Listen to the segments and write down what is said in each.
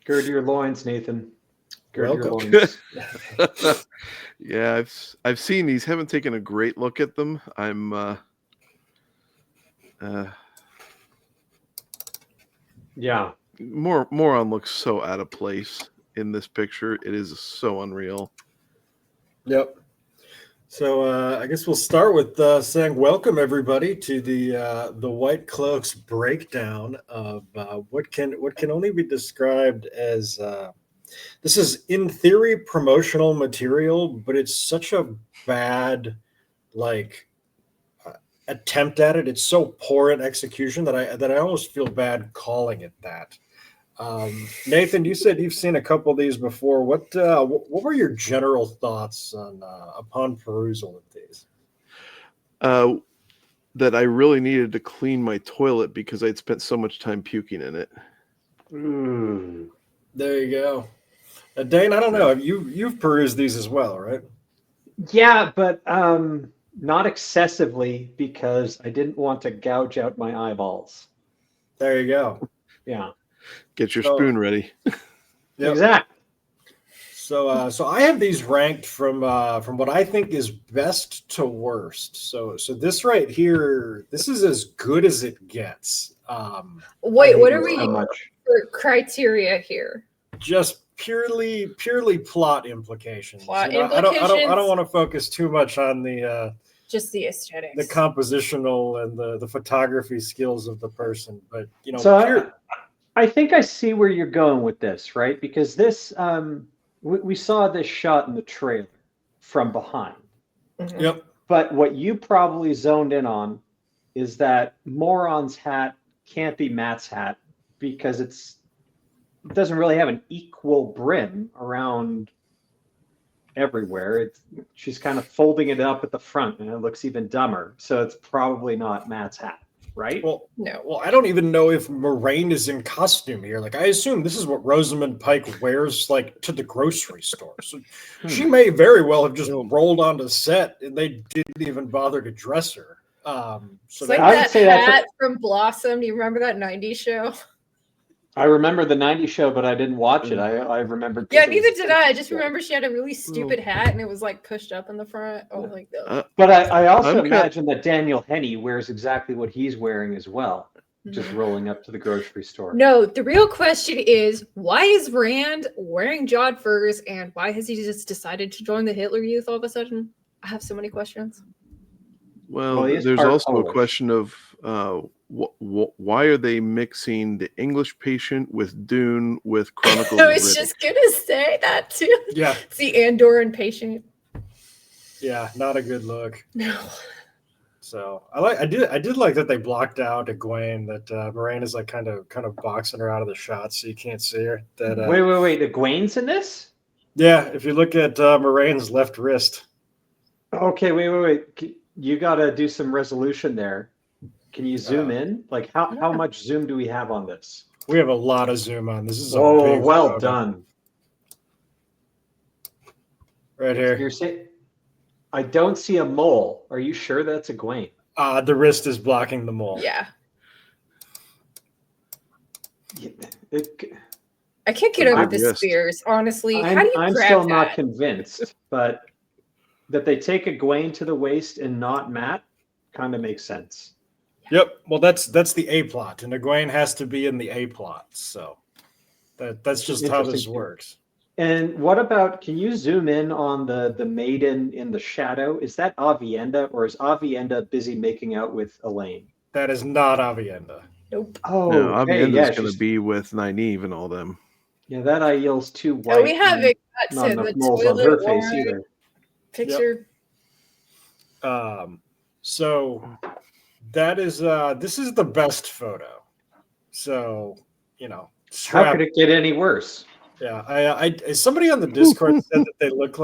Gird your loins, Nathan. Gird your Welcome. loins. Yeah, I've seen these. Haven't taken a great look at them. I'm Yeah. Moron looks so out of place in this picture. It is so unreal. Yep. So I guess we'll start with saying welcome everybody to the Whitecloaks breakdown of what can only be described as this is in theory promotional material, but it's such a bad like attempt at it. It's so poor in execution that I almost feel bad calling it that. Nathan, you said you've seen a couple of these before. What were your general thoughts on upon perusal of these? That I really needed to clean my toilet because I'd spent so much time puking in it. There you go. Dane, I don't know. You've perused these as well, right? Yeah, but not excessively because I didn't want to gouge out my eyeballs. There you go. Yeah. Get your spoon ready. Yep. Exactly. So I have these ranked from what I think is best to worst. So this right here, this is as good as it gets. Wait, what are we so much. for criteria here? Just purely plot implications. Plot I don't implications? want to focus too much on the Just the aesthetics. the compositional and the photography skills of the person, but So I think I see where you're going with this, right? Because this we saw this shot in the trailer from behind. Mhm. Yep. But what you probably zoned in on is that Moron's hat can't be Matt's hat because it doesn't really have an equal brim around everywhere. She's kind of folding it up at the front and it looks even dumber. So it's probably not Matt's hat, right? Well, No. Well, I don't even know if Moraine is in costume here. Like, I assume this is what Rosamund Pike wears, like, to the grocery store. So she may very well have just rolled onto set, and they didn't even bother to dress her. It's like I would that say that's hat from Blossom. Do you remember that 90s show? I remember the 90s show, but I didn't watch it. I remembered. Yeah, neither did I. I just remember she had a really stupid hat and it was like pushed up in the front. Oh, like But I also I'm imagine that Daniel Henney wears exactly what he's wearing as well, just rolling up to the grocery store. No, the real question is why is Rand wearing jodhpurs and why has he just decided to join the Hitler Youth all of a sudden? I have so many questions. Well, he is there's part also a Polish. question of why are they mixing the English Patient with Dune with Chronicles I of was Riddick? just gonna say that too. Yeah. It's the Andorran patient. Yeah, not a good look. No. So I did like that they blocked out Egwene, that Moraine is like kind of boxing her out of the shot so you can't see her. That Wait. Egwene's in this? yeah, if you look at Moraine's left wrist. Okay, wait. You got to do some resolution there. Can you zoom in? Like, how much zoom do we have on this? We have a lot of zoom on. This is a Oh, big well photo. done. Right here. You're saying I don't see a mole. Are you sure that's Egwene? The wrist is blocking the mole. Yeah. I can't get over I the guessed. spears, honestly. How do you I'm grab still that? not convinced, but that they take Egwene to the waist and not Matt kind of makes sense. Yep. Well, that's the A plot, and Egwene has to be in the A plot. So that's just how this Interesting. works. And what about, can you zoom in on the maiden in the shadow? Is that Avienda, or is Avienda busy making out with Elaine? That is not Avienda. Nope. Oh, No, okay, Avienda's yeah, going she's- to be with Nynaeve and all them. Yeah, that Aiel's too white. Oh, we have and it. not That's enough the moles on her toilet face wine either. picture. So that is this is the best photo. So How strap. could it get any worse? Yeah, I somebody on the Discord said that they look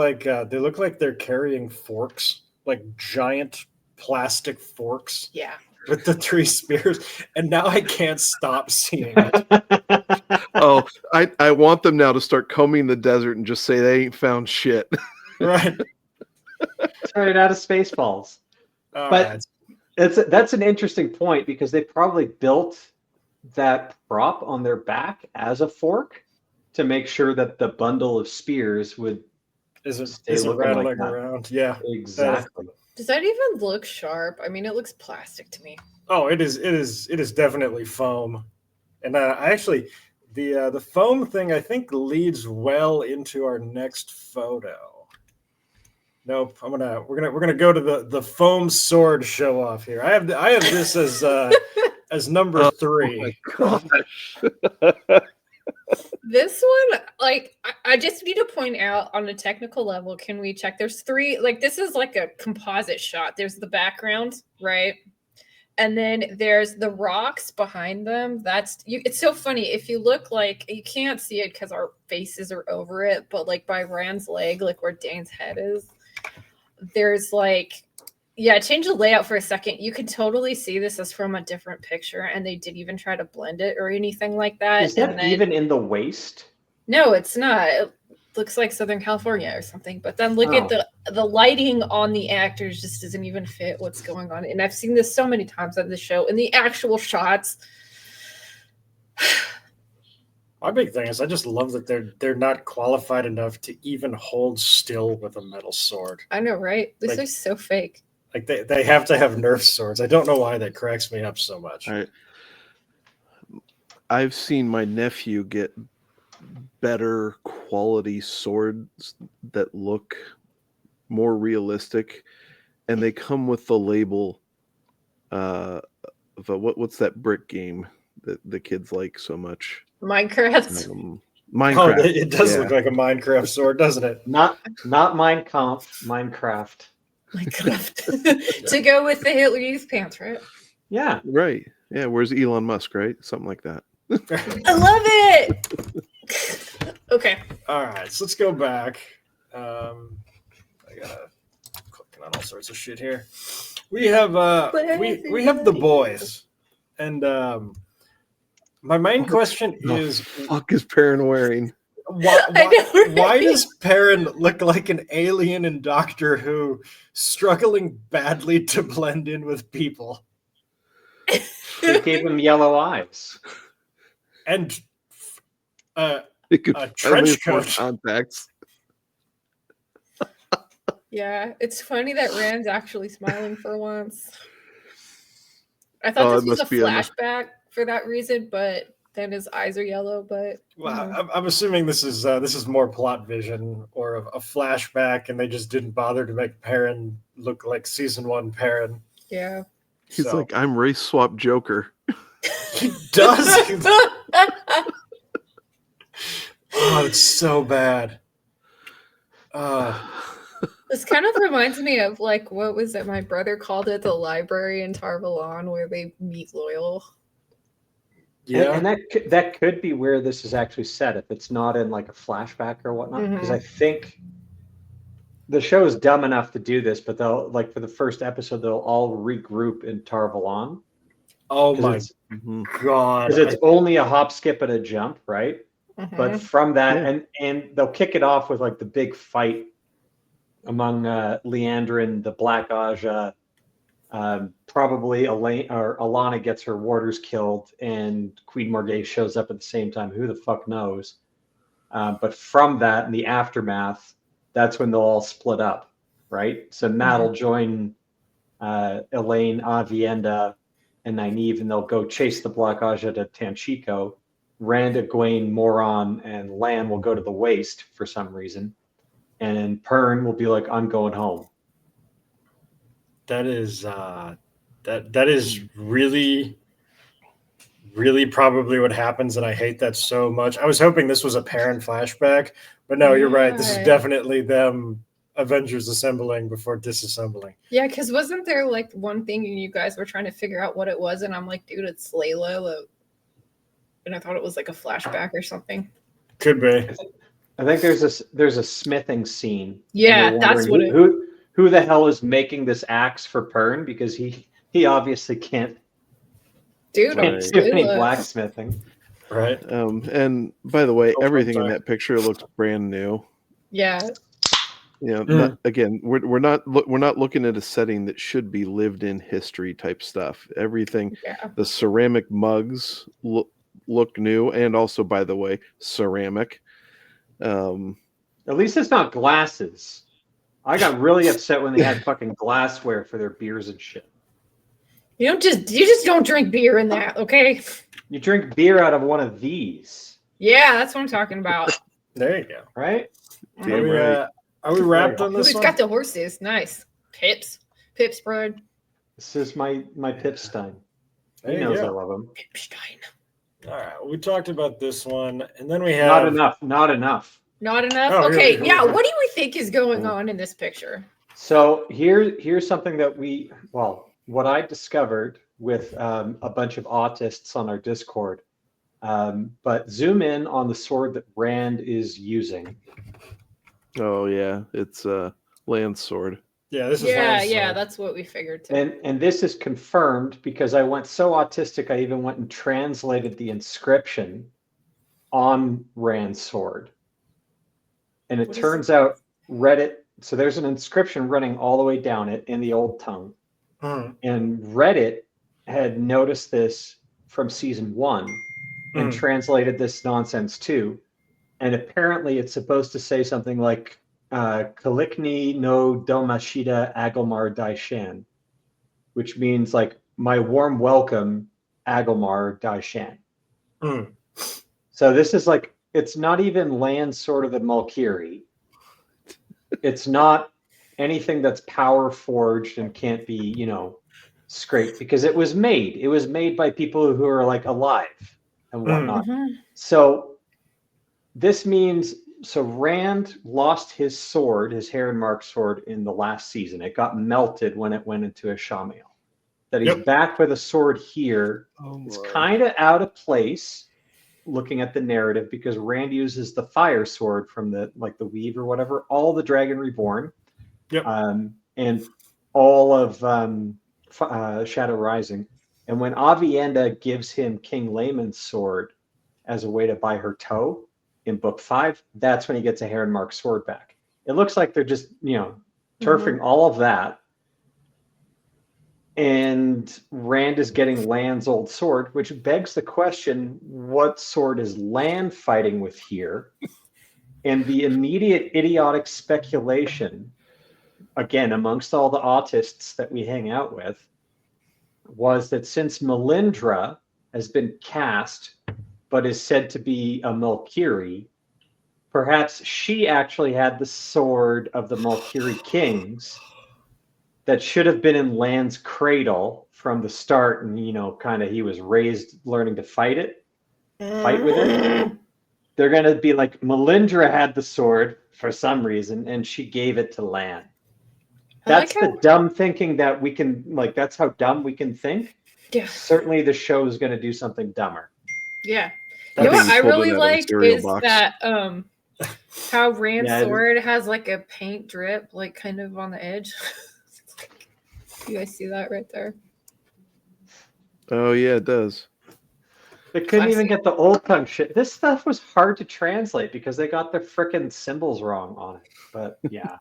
like they're carrying forks, like giant plastic forks Yeah. with the three spears, and now I can't stop seeing it. Oh, I want them now to start combing the desert and just say they ain't found shit. Right. It's right out of Spaceballs. But that's an interesting point because they probably built that prop on their back as a fork. to make sure that the bundle of spears would stay Isn't looking like rattling that. around. Yeah. Exactly. Does that even look sharp? I mean, it looks plastic to me. Oh, it is definitely foam. And I actually the foam thing I think leads well into our next photo. Nope, we're gonna go to the foam sword show off here. I have this as number 3. Oh my gosh. This one, like, I just need to point out on a technical level, can we check? There's 3, like, this is like a composite shot. There's the background, right? And then there's the rocks behind them. It's so funny. If you look, like, you can't see it because our faces are over it, but like by Rand's leg, like where Dane's head is, there's like, yeah, change the layout for a second. You could totally see this as from a different picture, and they didn't even try to blend it or anything like that. Is that even in the waist? No, it's not. It looks like Southern California or something. But then look at the lighting on the actors just doesn't even fit what's going on. And I've seen this so many times on the show. And the actual shots. My big thing is I just love that they're not qualified enough to even hold still with a metal sword. I know, right? This is so fake. Like they have to have Nerf swords. I don't know why that cracks me up so much. I've seen my nephew get better quality swords that look more realistic, and they come with the label of what's that brick game that the kids like so much? Minecraft. Minecraft. Oh, it does look like a Minecraft sword, doesn't it? Not Mein Kampf, Minecraft. Minecraft. To go with the Hitler Youth pants, right? Yeah. Right. Yeah. Where's Elon Musk, right? Something like that. I love it. Okay. All right, so let's go back. I gotta clicking on all sorts of shit here. We have we have the boys, and my main question is, fuck is Perrin wearing? Why does Perrin look like an alien in Doctor Who, struggling badly to blend in with people? They gave him yellow eyes. And A trench coat. Contacts. Yeah, it's funny that Rand's actually smiling for once. I thought this was a flashback for that reason, but then his eyes are yellow. But well, I'm assuming this is more plot vision or a flashback, and they just didn't bother to make Perrin look like season 1 Perrin. Yeah, he's like, I'm race swap Joker. He does. Oh, it's so bad. This kind of reminds me of, like, what was it? My brother called it the library in Tarvalon where they meet Loyal. Yeah, and that could be where this is actually set if it's not in like a flashback or whatnot. Because I think the show is dumb enough to do this, but they'll, like, for the first episode, they'll all regroup in Tarvalon. Oh my god! Because it's only a hop, skip, and a jump, right? But from that, and they'll kick it off with like the big fight among Leandrin, the Black Aja. Probably Elaine or Alana gets her warders killed, and Queen Morgay shows up at the same time. Who the fuck knows? But from that, in the aftermath, that's when they'll all split up, right? So Matt will join Elaine, Avienda, and Nynaeve, and they'll go chase the Black Aja to Tanchico. Rand, Egwene, Moron, and Lan will go to the waste for some reason. And Perrin will be like, I'm going home. That is that is really, really probably what happens, and I hate that so much. I was hoping this was a Perrin flashback, but no, you're right. This is definitely them Avengers assembling before disassembling. Yeah, because wasn't there like one thing and you guys were trying to figure out what it was, and I'm like, dude, it's Layla. And I thought it was like a flashback or something. Could be. I think there's a smithing scene. Yeah, that's what who the hell is making this axe for Perrin, because he obviously can't do any blacksmithing. Right. And by the way, everything in that picture looks brand new. Yeah. You know, again, we're not looking at a setting that should be lived in history type stuff. Everything, the ceramic mugs look new, and also, by the way, ceramic. At least it's not glasses. I got really upset when they had fucking glassware for their beers and shit. You just don't drink beer in that, okay? You drink beer out of one of these, Yeah, that's what I'm talking about. There you go. right? Damn right. Are we wrapped on Ooh, this it's one? got the horses. Nice. Pips bread. This is my Pipstein. He There you knows I go. love him. Pipstein. All right, we talked about this one, and then we have Not enough. Not enough. Not enough? Oh, Okay, here yeah. we go. What do we think is going on in this picture? So here's something that what I discovered with a bunch of autists on our Discord. But zoom in on the sword that Rand is using. Oh yeah, it's Lance sword. Yeah, this is Yeah, Lance's yeah, sword. that's what we figured too. And this is confirmed because I went so autistic, I even went and translated the inscription on Rand's sword. And it What is turns out Reddit, so there's an inscription running all the way down it in the old tongue. Mhm. And Reddit had noticed this from season 1 and translated this nonsense too. And apparently it's supposed to say something like Kalikni no Domashida Agilmar Daishan, which means like my warm welcome, Agilmar Daishan. Mm. So this is like, it's not even land sword of the Malkiri. It's not anything that's power forged and can't be, scraped because it was made. It was made by people who are like alive and whatnot. So this means, so Rand lost his sword, his Heronmark sword in the last season. It got melted when it went into a Shamael. That he's back with a sword here. It's kind of out of place looking at the narrative because Rand uses the fire sword from the weave or whatever, all the Dragon Reborn, and all of Shadow Rising. And when Avienda gives him King Layman's sword as a way to buy her toe in book 5, that's when he gets a Heronmark sword back. It looks like they're just, turfing all of that. And Rand is getting Land's old sword, which begs the question, what sword is Land fighting with here? And the immediate idiotic speculation, again, amongst all the autists that we hang out with, was that since Melindra has been cast, but is said to be a Malkiri, perhaps she actually had the sword of the Malkiri kings that should have been in Land's cradle from the start, and kind of he was raised learning to fight with it. They're gonna be like, Melindra had the sword for some reason, and she gave it to Land. That's the dumb thinking that we can, that's how dumb we can think. Yeah. Certainly the show is gonna do something dumber. Yeah. You know what I really like is that how Rand's sword has like a paint drip, like kind of on the edge. You guys see that right there? Oh yeah, it does. They couldn't even get the old tongue shit. This stuff was hard to translate because they got the frickin' symbols wrong on it. But yeah.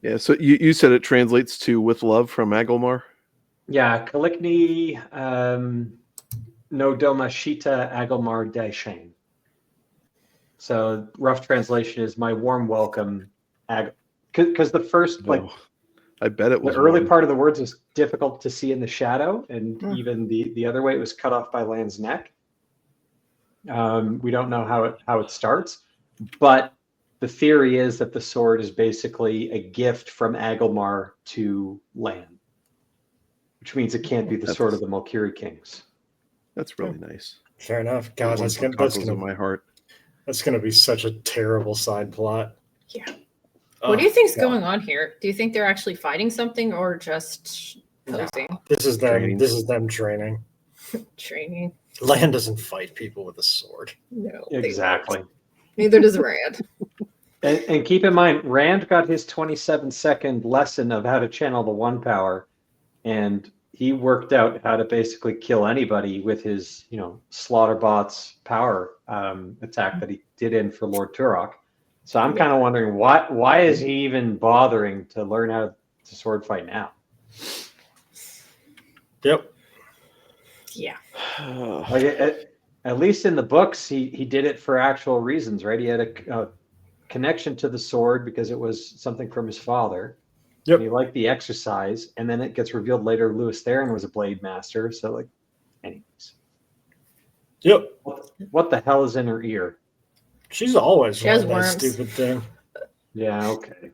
Yeah, so you said it translates to with love from Agilmar? Yeah, Kalikni no Domashita Agilmar Daishan. So rough translation is my warm welcome, because the first I bet it was the early part of the words was difficult to see in the shadow, and even the other way it was cut off by Land's neck. We don't know how it starts, but the theory is that the sword is basically a gift from Agilmar to Land, which means it can't be the sword of the Malkiri kings. That's really nice. Fair enough. God, that's gonna my heart. That's gonna be such a terrible side plot. Yeah. What do you think's going on here? Do you think they're actually fighting something or just posing? No, this is them. Training. This is them training. Training. Land doesn't fight people with a sword. No. Exactly. Neither does Rand. And keep in mind, Rand got his 27-second lesson of how to channel the one power, and he worked out how to basically kill anybody with his, Slaughterbots power attack that he did in for Lord Turok. So I'm kind of wondering why is he even bothering to learn how to sword fight now? Yep. Yeah. At least in the books, he did it for actual reasons, right? He had a connection to the sword because it was something from his father. Yep. He liked the exercise, and then it gets revealed later Lewis Theron was a blade master. So, like, anyways, Yep. what the hell is in her ear? She's always She has wanted that worms. stupid thing. Yeah, okay.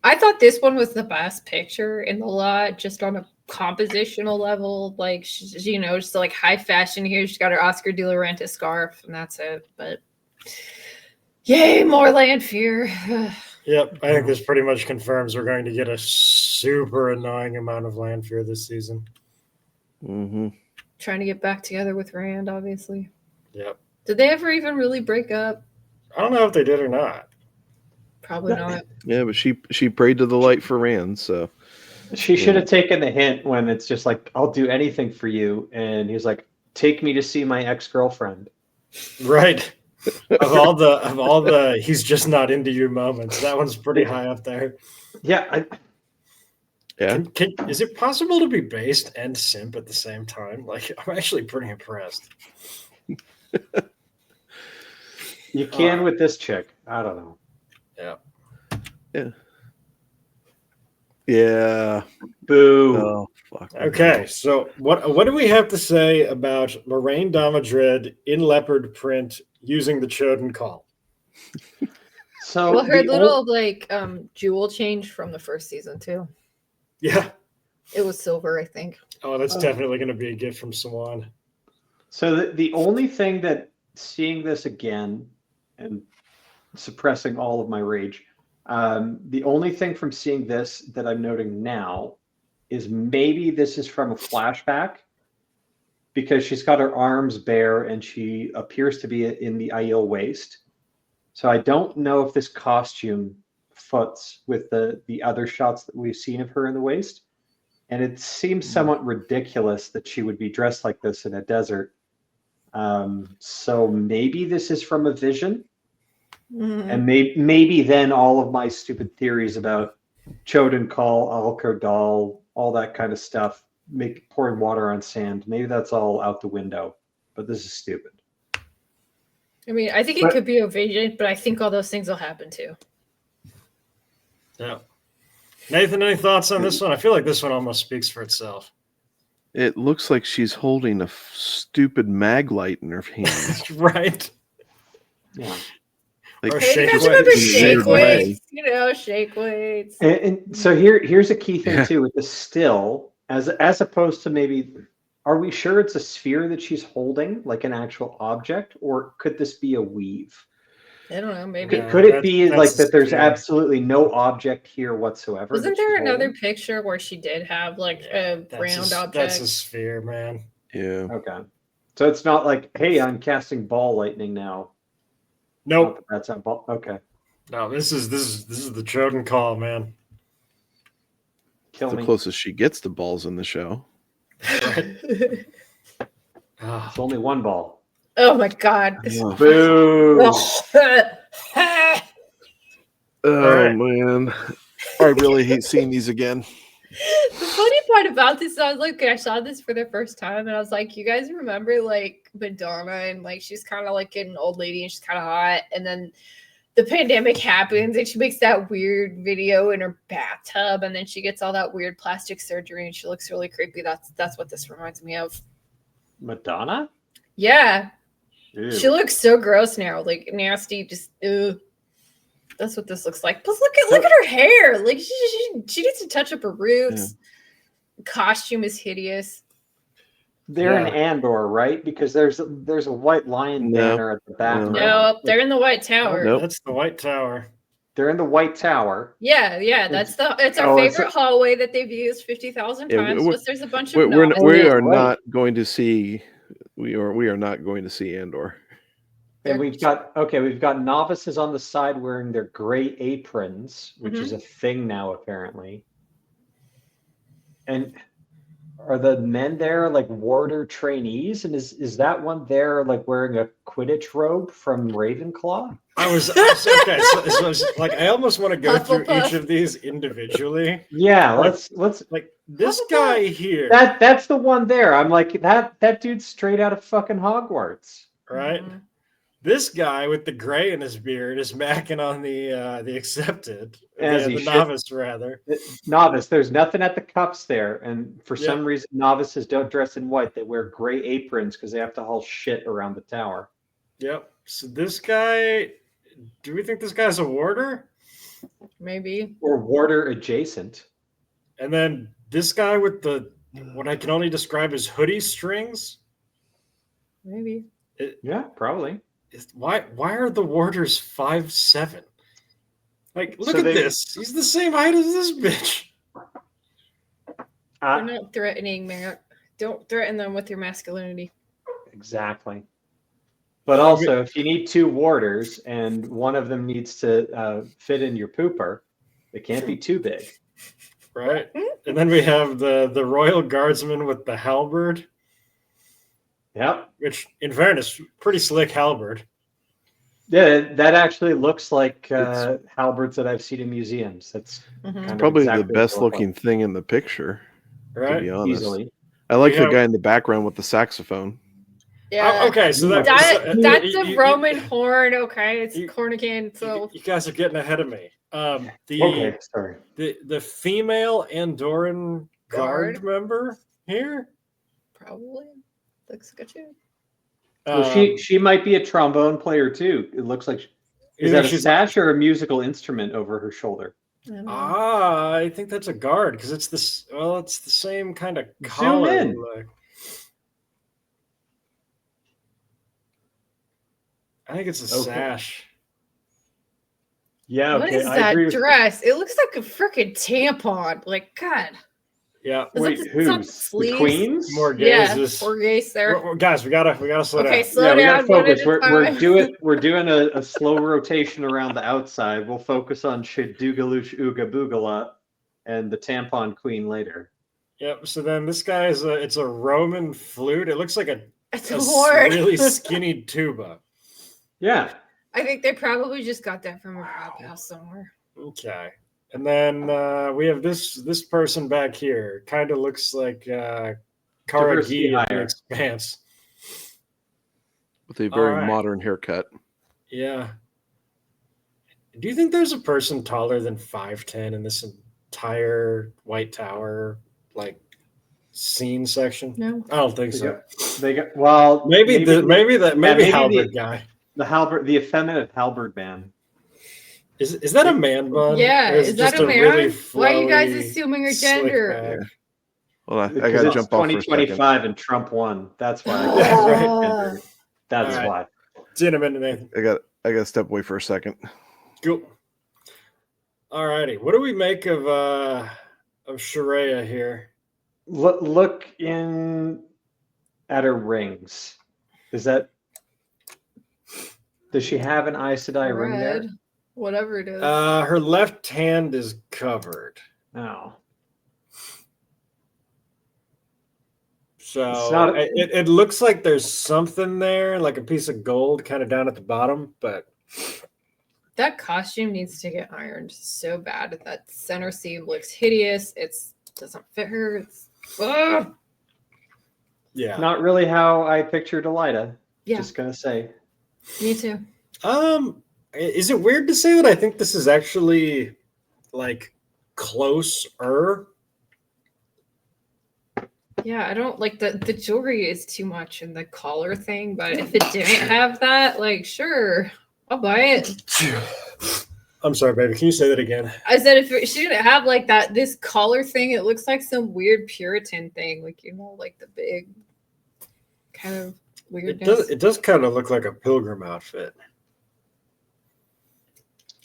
I thought this one was the best picture in the lot, just on a compositional level. Like, she's, you know, just like high fashion here. She's got her Oscar de la Renta scarf, and that's it. But yay, more Lanfear. Yep, I think this pretty much confirms we're going to get a super annoying amount of Lanfear this season. Mm-hmm. Trying to get back together with Rand, obviously. Yep. Did they ever even really break up? I don't know if they did or not. Probably not. Yeah, but she prayed to the light for Rand, so She should have taken the hint when it's just like, I'll do anything for you. And he's like, take me to see my ex-girlfriend. Right. Of all the he's just not into you moments, that one's pretty high up there. Yeah, yeah. Is it possible to be based and simp at the same time? Like, I'm actually pretty impressed. you can with this chick. I don't know. Yeah. Boo. Oh fuck. Okay, so what do we have to say about Lorraine Damadrid in leopard print using the Choden Call? So Well, her the little like jewel change from the first season too. Yeah. It was silver, I think. Oh, that's definitely going to be a gift from someone. So the only thing that seeing this again and suppressing all of my rage, the only thing from seeing this that I'm noting now is maybe this is from a flashback because she's got her arms bare and she appears to be in the Aiel waist. So I don't know if this costume foots with the other shots that we've seen of her in the waist. And it seems somewhat ridiculous that she would be dressed like this in a desert. So maybe this is from a vision. And maybe then all of my stupid theories about Choden Call, Alcor Dal, all that kind of stuff, pouring water on sand, maybe that's all out the window. But this is stupid. I mean, I think it could be a vision, but I think all those things will happen too. Yeah. Nathan, any thoughts on this one? I feel like this one almost speaks for itself. It looks like she's holding a stupid mag light in her hands. Right. Yeah. Like, Or Hey, shake you guys remember weights. shake Weird way. weights? You know, shake weights. And so here's a key thing Yeah. too with the still, as opposed to maybe, are we sure it's a sphere that she's holding, like an actual object, or could this be a weave? I don't know. Maybe. Yeah. Could it be that's like a that? There's sphere. absolutely no object here whatsoever. Wasn't that she's there another holding? picture where she did have like a round object? That's a sphere, man. yeah. Okay, so it's not like, hey, I'm casting ball lightning now. Nope. Not that that's a ball. Okay, No, this is the Choden Call, man. kill The me. closest she gets to balls in the show. Right. Ah, It's only one ball. Oh my god. Oh, Boo. oh man. I really hate seeing these again. The funny part about this, I was like, I saw this for the first time, and I was like, you guys remember like Madonna, and like she's kind of like an old lady, and she's kind of hot, and then the pandemic happens, and she makes that weird video in her bathtub, and then she gets all that weird plastic surgery, and she looks really creepy. That's what this reminds me of. Madonna? Yeah, Ew. she looks so gross now, like nasty. Just ugh. That's what this looks like. Plus, look at her hair. Like she needs to touch up her roots. Costume is hideous. They're in Yeah. Andor, right? Because there's a white lion No. banner at the back. No. No, they're in the White Tower. Nope. That's the White Tower. They're in the White Tower. Yeah, it's our Oh, it's favorite hallway that they've used 50,000 Yeah, times. we're- Plus, there's a bunch We of are nods. Right. not going to see. We are not going to see Andor. And we've got novices on the side wearing their gray aprons, which is a thing now apparently. And Are the men there like warder trainees? And is that one there like wearing a Quidditch robe from Ravenclaw? Okay. So like I almost want to go through each of these individually. Yeah, Like- let's Like this Hufflepuff. guy here, that's the one there. I'm like that dude's straight out of fucking Hogwarts. right? Mhm. This guy with the gray in his beard is macking on the accepted, As the he should. novice rather. Novice, there's nothing at the cuffs there, and for Yep. some reason novices don't dress in white. They wear gray aprons because they have to haul shit around the tower. Yep. So this guy, do we think this guy's a warder? Maybe. Or warder adjacent. And then this guy with the what I can only describe as hoodie strings. Maybe. Yeah, probably. Why are the warders 5'7"? Like, look So at they- this. He's the same height as this bitch. We're not threatening, Matt. Don't threaten them with your masculinity. Exactly. But also, if you need two warders and one of them needs to fit in your pooper, it can't be too big. Right? And then we have the royal guardsman with the halberd, Yep. which, in fairness, pretty slick halberd. Yeah, that actually looks like halberds that I've seen in museums. That's Mhm. kind of Probably exactly the what they best look looking thing in the picture, to Right? be like, honest. easily. I like We the have- guy in the background with the saxophone. Yeah. Okay, so That's you- a Roman horn, okay? It's you- Cornican, so You guys are getting ahead of me. Okay, sorry. The female Andorran guard Guard? member here. probably looks good too. Well, she might be a trombone player too. It looks like. Is either that a she's- sash or a musical instrument over her shoulder? I don't know. I think that's a guard because it's this. Well, it's the same kind of Zoom collar. in. Look. I think it's a Okay. sash. Yeah, What okay. is I that agree with dress? It looks like a freaking tampon. Like, God. Yeah, Is Wait, it it's on who's the sleeves? queens? more Yeah, gaze. four gays there. Guys, we gotta slow Okay, down. slow Yeah, we down. gotta one at focus. a We're time. doing a slow rotation around the outside. We'll focus on Shidoogaloosh Ooga Boogala and the tampon queen later. Yep. So then this guy is it's a Roman flute. It looks like It's a a horn. really skinny tuba. Yeah. I think they probably just got that from a prop house somewhere. Okay. And then we have this person back here. Kind of looks like Diversity Karagi of the hire. Expanse. With a very Alright. modern haircut. Yeah. Do you think there's a person taller than 5'10" in this entire White Tower like scene section? No. I don't think so. They got well. Maybe maybe halberd the- guy. the halberd, the effeminate halberd man. Is that a man bun? Yeah, Or is it that just a man? really Why are you guys flowy, assuming her slick gender? back? Well, I Because gotta it's jump off for a second. 2025 and Trump won. That's why. Right. That's All right. why. See you in a minute, Nathan. I gotta step away for a second. Cool. All righty. What do we make of Sharia here? Look in at her rings. Is that? Does she have an Aes Sedai ring there? Red, whatever it is. Her left hand is covered. No. So It's not- it looks like there's something there, like a piece of gold kind of down at the bottom, but That costume needs to get ironed so bad. That center seam looks hideous. It doesn't fit her. It's ugh. yeah. Not really how I pictured Elida. Yeah, Just gonna say. me too. Is it weird to say that I think this is actually like closer? Yeah, I don't like the jewelry is too much and the collar thing, but if it didn't have that, like, sure, I'll buy it. I'm sorry, baby. Can you say that again? I said she didn't have like that this collar thing, it looks like some weird Puritan thing, like, you know, like the big kind of weirdness. It does kind of look like a pilgrim outfit.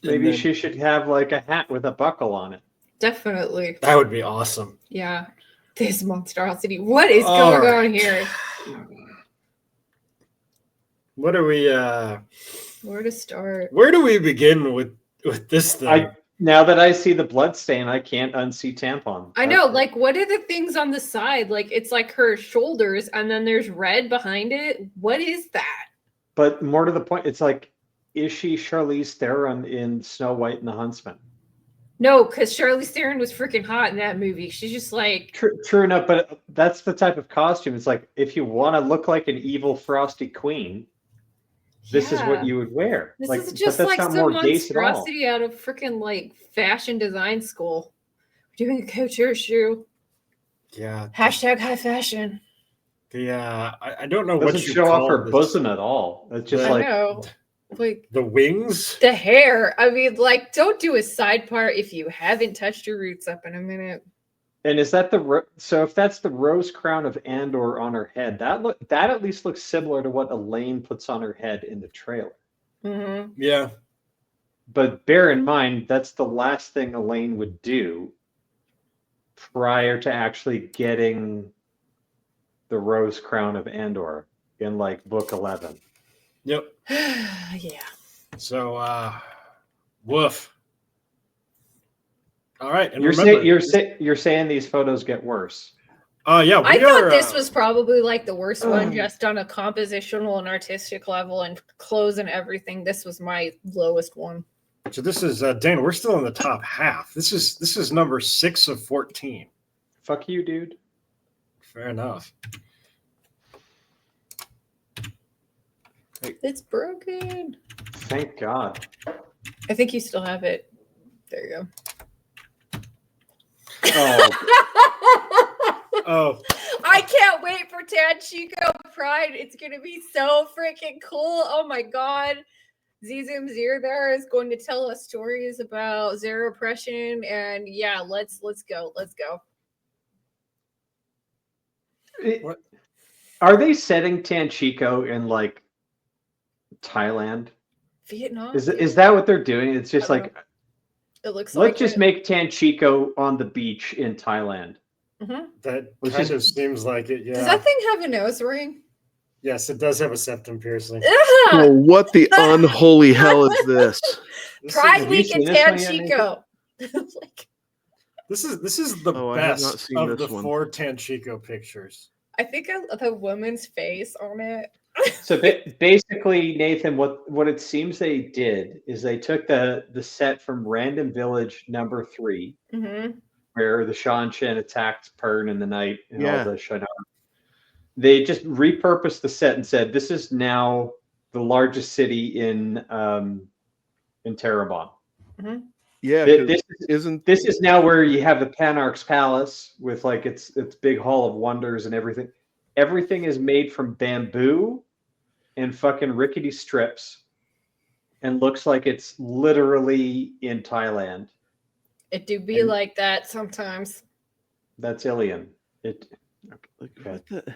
Maybe And then- she should have like a hat with a buckle on it. Definitely. that would be awesome. Yeah. This monstrosity. What is All going right. on here? What are we Where to start? where do we begin with this thing? Now that I see the blood stain, I can't unsee tampon. I know, like, what are the things on the side? Like, it's like her shoulders, and then there's red behind it. What is that? But more to the point, it's like, is she Charlize Theron in Snow White and the Huntsman? No, because Charlize Theron was freaking hot in that movie. She's just like, True enough, but that's the type of costume. It's like, if you want to look like an evil frosty queen, this is what yeah. you would wear. This like, is but just that's like not some more gay at all. monstrosity out of freaking like fashion design school. We're doing a couture shoe. Yeah. Hashtag high fashion. I don't know Doesn't what you show off call her this. bosom at all. It's just I I like, know. Like The wings. the hair. I mean, like, don't do a side part if you haven't touched your roots up in a minute. and is that so if that's the rose crown of Andor on her head, that at least looks similar to what Elaine puts on her head in the trailer. Mm-hmm. Yeah. But bear in mind, that's the last thing Elaine would do prior to actually getting the rose crown of Andor in like book 11. Yep. Yeah. So, woof. All right, and You're remember, you're saying these photos get worse. yeah, I we thought are, this was probably like the worst one, Ugh. just on a compositional and artistic level and clothes and everything. This was my lowest one. So this is Dana. We're still in the top half. This is number 6 of 14. Fuck you, dude. Fair enough. It's broken. Thank God. I think you still have it. There you go. Oh, Oh, I can't wait for Tan Chico Pride. It's gonna be so freaking cool. Oh my god. Zizum Zir there is going to tell us stories about zero oppression, and yeah, let's go. Let's go. What? Are they setting Tanchico in like Thailand? Vietnam. Is that what they're doing? It's just I don't like, It looks like let's just it. make Tanchico on the beach in Thailand. Mhm. that Which kind is- of seems like it. Yeah. Does that thing have a nose ring? Yes, it does have a septum piercing. Well, what the unholy hell is this? This Pride is, you Week in seen this Tan one yet, Nathan? Chico. Like, this is the Oh, I have not best seen of this the one. 4 Tanchico pictures. I think the woman's face on it. So basically, Nathan, what it seems they did is they took the set from Random Village number 3, Mm-hmm. where the Shan Chen attacked Pern in the night and Yeah. all the Shinar. They just repurposed the set and said, this is now the largest city in Terabon. Yeah, This 'cause isn't This is now where you have the Panarch's Palace with like its big hall of wonders and everything. Everything is made from bamboo and fucking rickety strips and looks like it's literally in Thailand. It do be And- like that sometimes. That's Ilion. like, Okay. what the?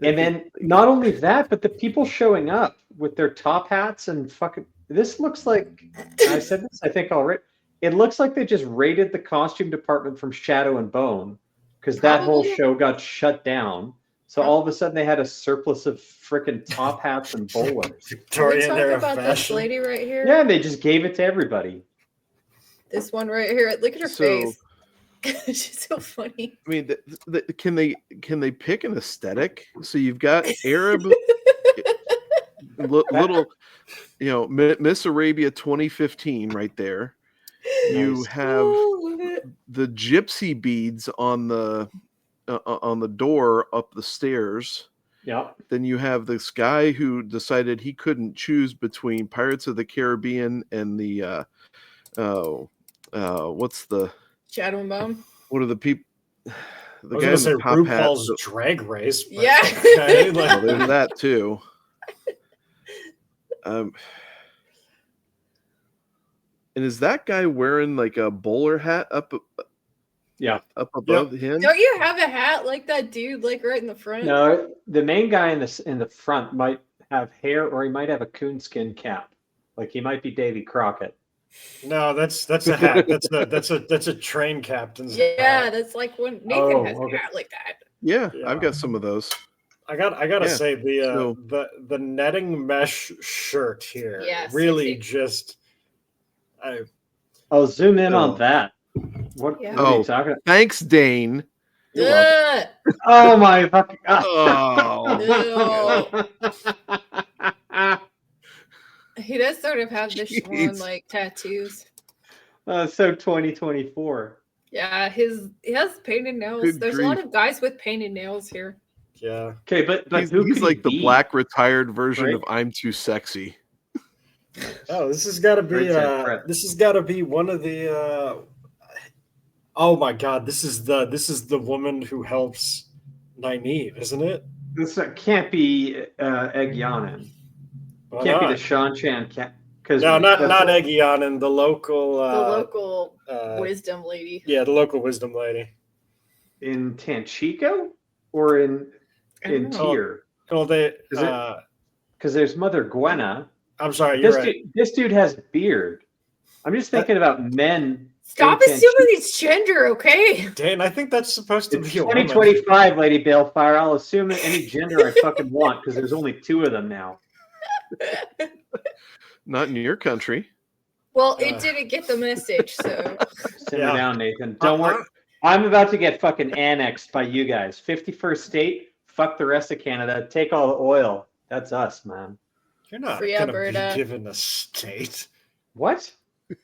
And then not only that, but the people showing up with their top hats and fucking. This looks like, I said this, I think already. It looks like they just raided the costume department from Shadow and Bone because that whole Probably. show got shut down. So all of a sudden they had a surplus of freaking top hats and bowlers. Are we Victorian talking era about this fashion. lady right here? Yeah, and they just gave it to everybody. This one right here. Look at her So- face. She's so funny. I mean, can they pick an aesthetic? So you've got Arab, little, Miss Arabia 2015 right there. You Nice. have Oh, love it. the gypsy beads on the door up the stairs. Yeah. Then you have this guy who decided he couldn't choose between Pirates of the Caribbean and the what's the Shadow and Bone. what are the people? I The was guy going in to say the top hat. RuPaul's Drag Race. but- Yeah. okay, like- Well, there's that too. And is that guy wearing like a bowler hat up Yeah. above him? Don't you have a hat like that dude, like right in the front? No, the main guy in the front might have hair or he might have a coonskin cap. Like he might be Davy Crockett. No, that's a hat. That's a train captain's Yeah, hat. that's like when Nathan Oh, has okay. a hat like that. Yeah, Yeah. I've got some of those. I gotta Yeah, say so- the netting mesh shirt here Yeah, really sexy. just Oh, zoom in on Oh. that. What Yeah. are you Oh. talking? Thanks, Dane. You're welcome. Ugh. Oh my fucking! Oh. He does sort of have the Jeez. Schwan like tattoos. So 2024. Yeah, he has painted nails. Good There's a lot grief. of guys with painted nails here. Yeah. Okay, but He's who could like he the be? black retired version Right? of I'm Too Sexy. Oh, this has got to be. Great set, Fred. This has got to be one of the. Oh my God! This is the woman who helps Nynaeve, isn't it? This can't be Egg Yanin. Why Can't be the not? Shan Chan cat. Because No, not Eggy Yonan, the local. The local uh, wisdom lady. Yeah, the local wisdom lady. in Tanchico or in I don't know. Tyr? Well, they. Is it- Because there's Mother Gwenna. I'm sorry, you're right. This dude has beard. I'm just thinking about men. Stop in assuming it's gender, okay? Dane, I think that's supposed to It's be a woman. 2025, Lady Balefire. I'll assume any gender I fucking want because there's only 2 of them now. Not in your country. Well, it didn't get the message, so Simmer Yeah. down, Nathan. Don't worry. I'm about to get fucking annexed by you guys. 51st state, fuck the rest of Canada. Take all the oil. That's us, man. You're not Free going to be Alberta. given a state. What?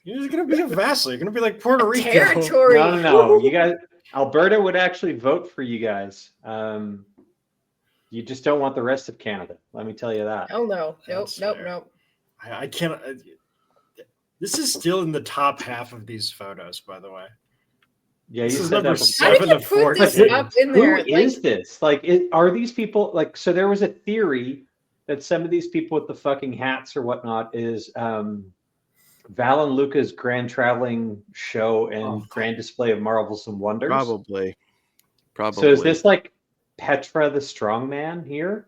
You're going to be a vassal. You're going to be like Puerto Rico. territory. No. You guys, Alberta would actually vote for you guys. You just don't want the rest of Canada. Let me tell you that. Oh no. Nope, That's nope, fair. nope. I can't. This is still in the top half of these photos, by the way. Yeah, you This is said number that before. How did 7 you of put this 14. up in Who there? is this? Like, are these people like? So there was a theory that some of these people with the fucking hats or whatnot is Val and Luca's grand traveling show and grand display of marvels and wonders. Probably. So is this like Petra the Strongman here?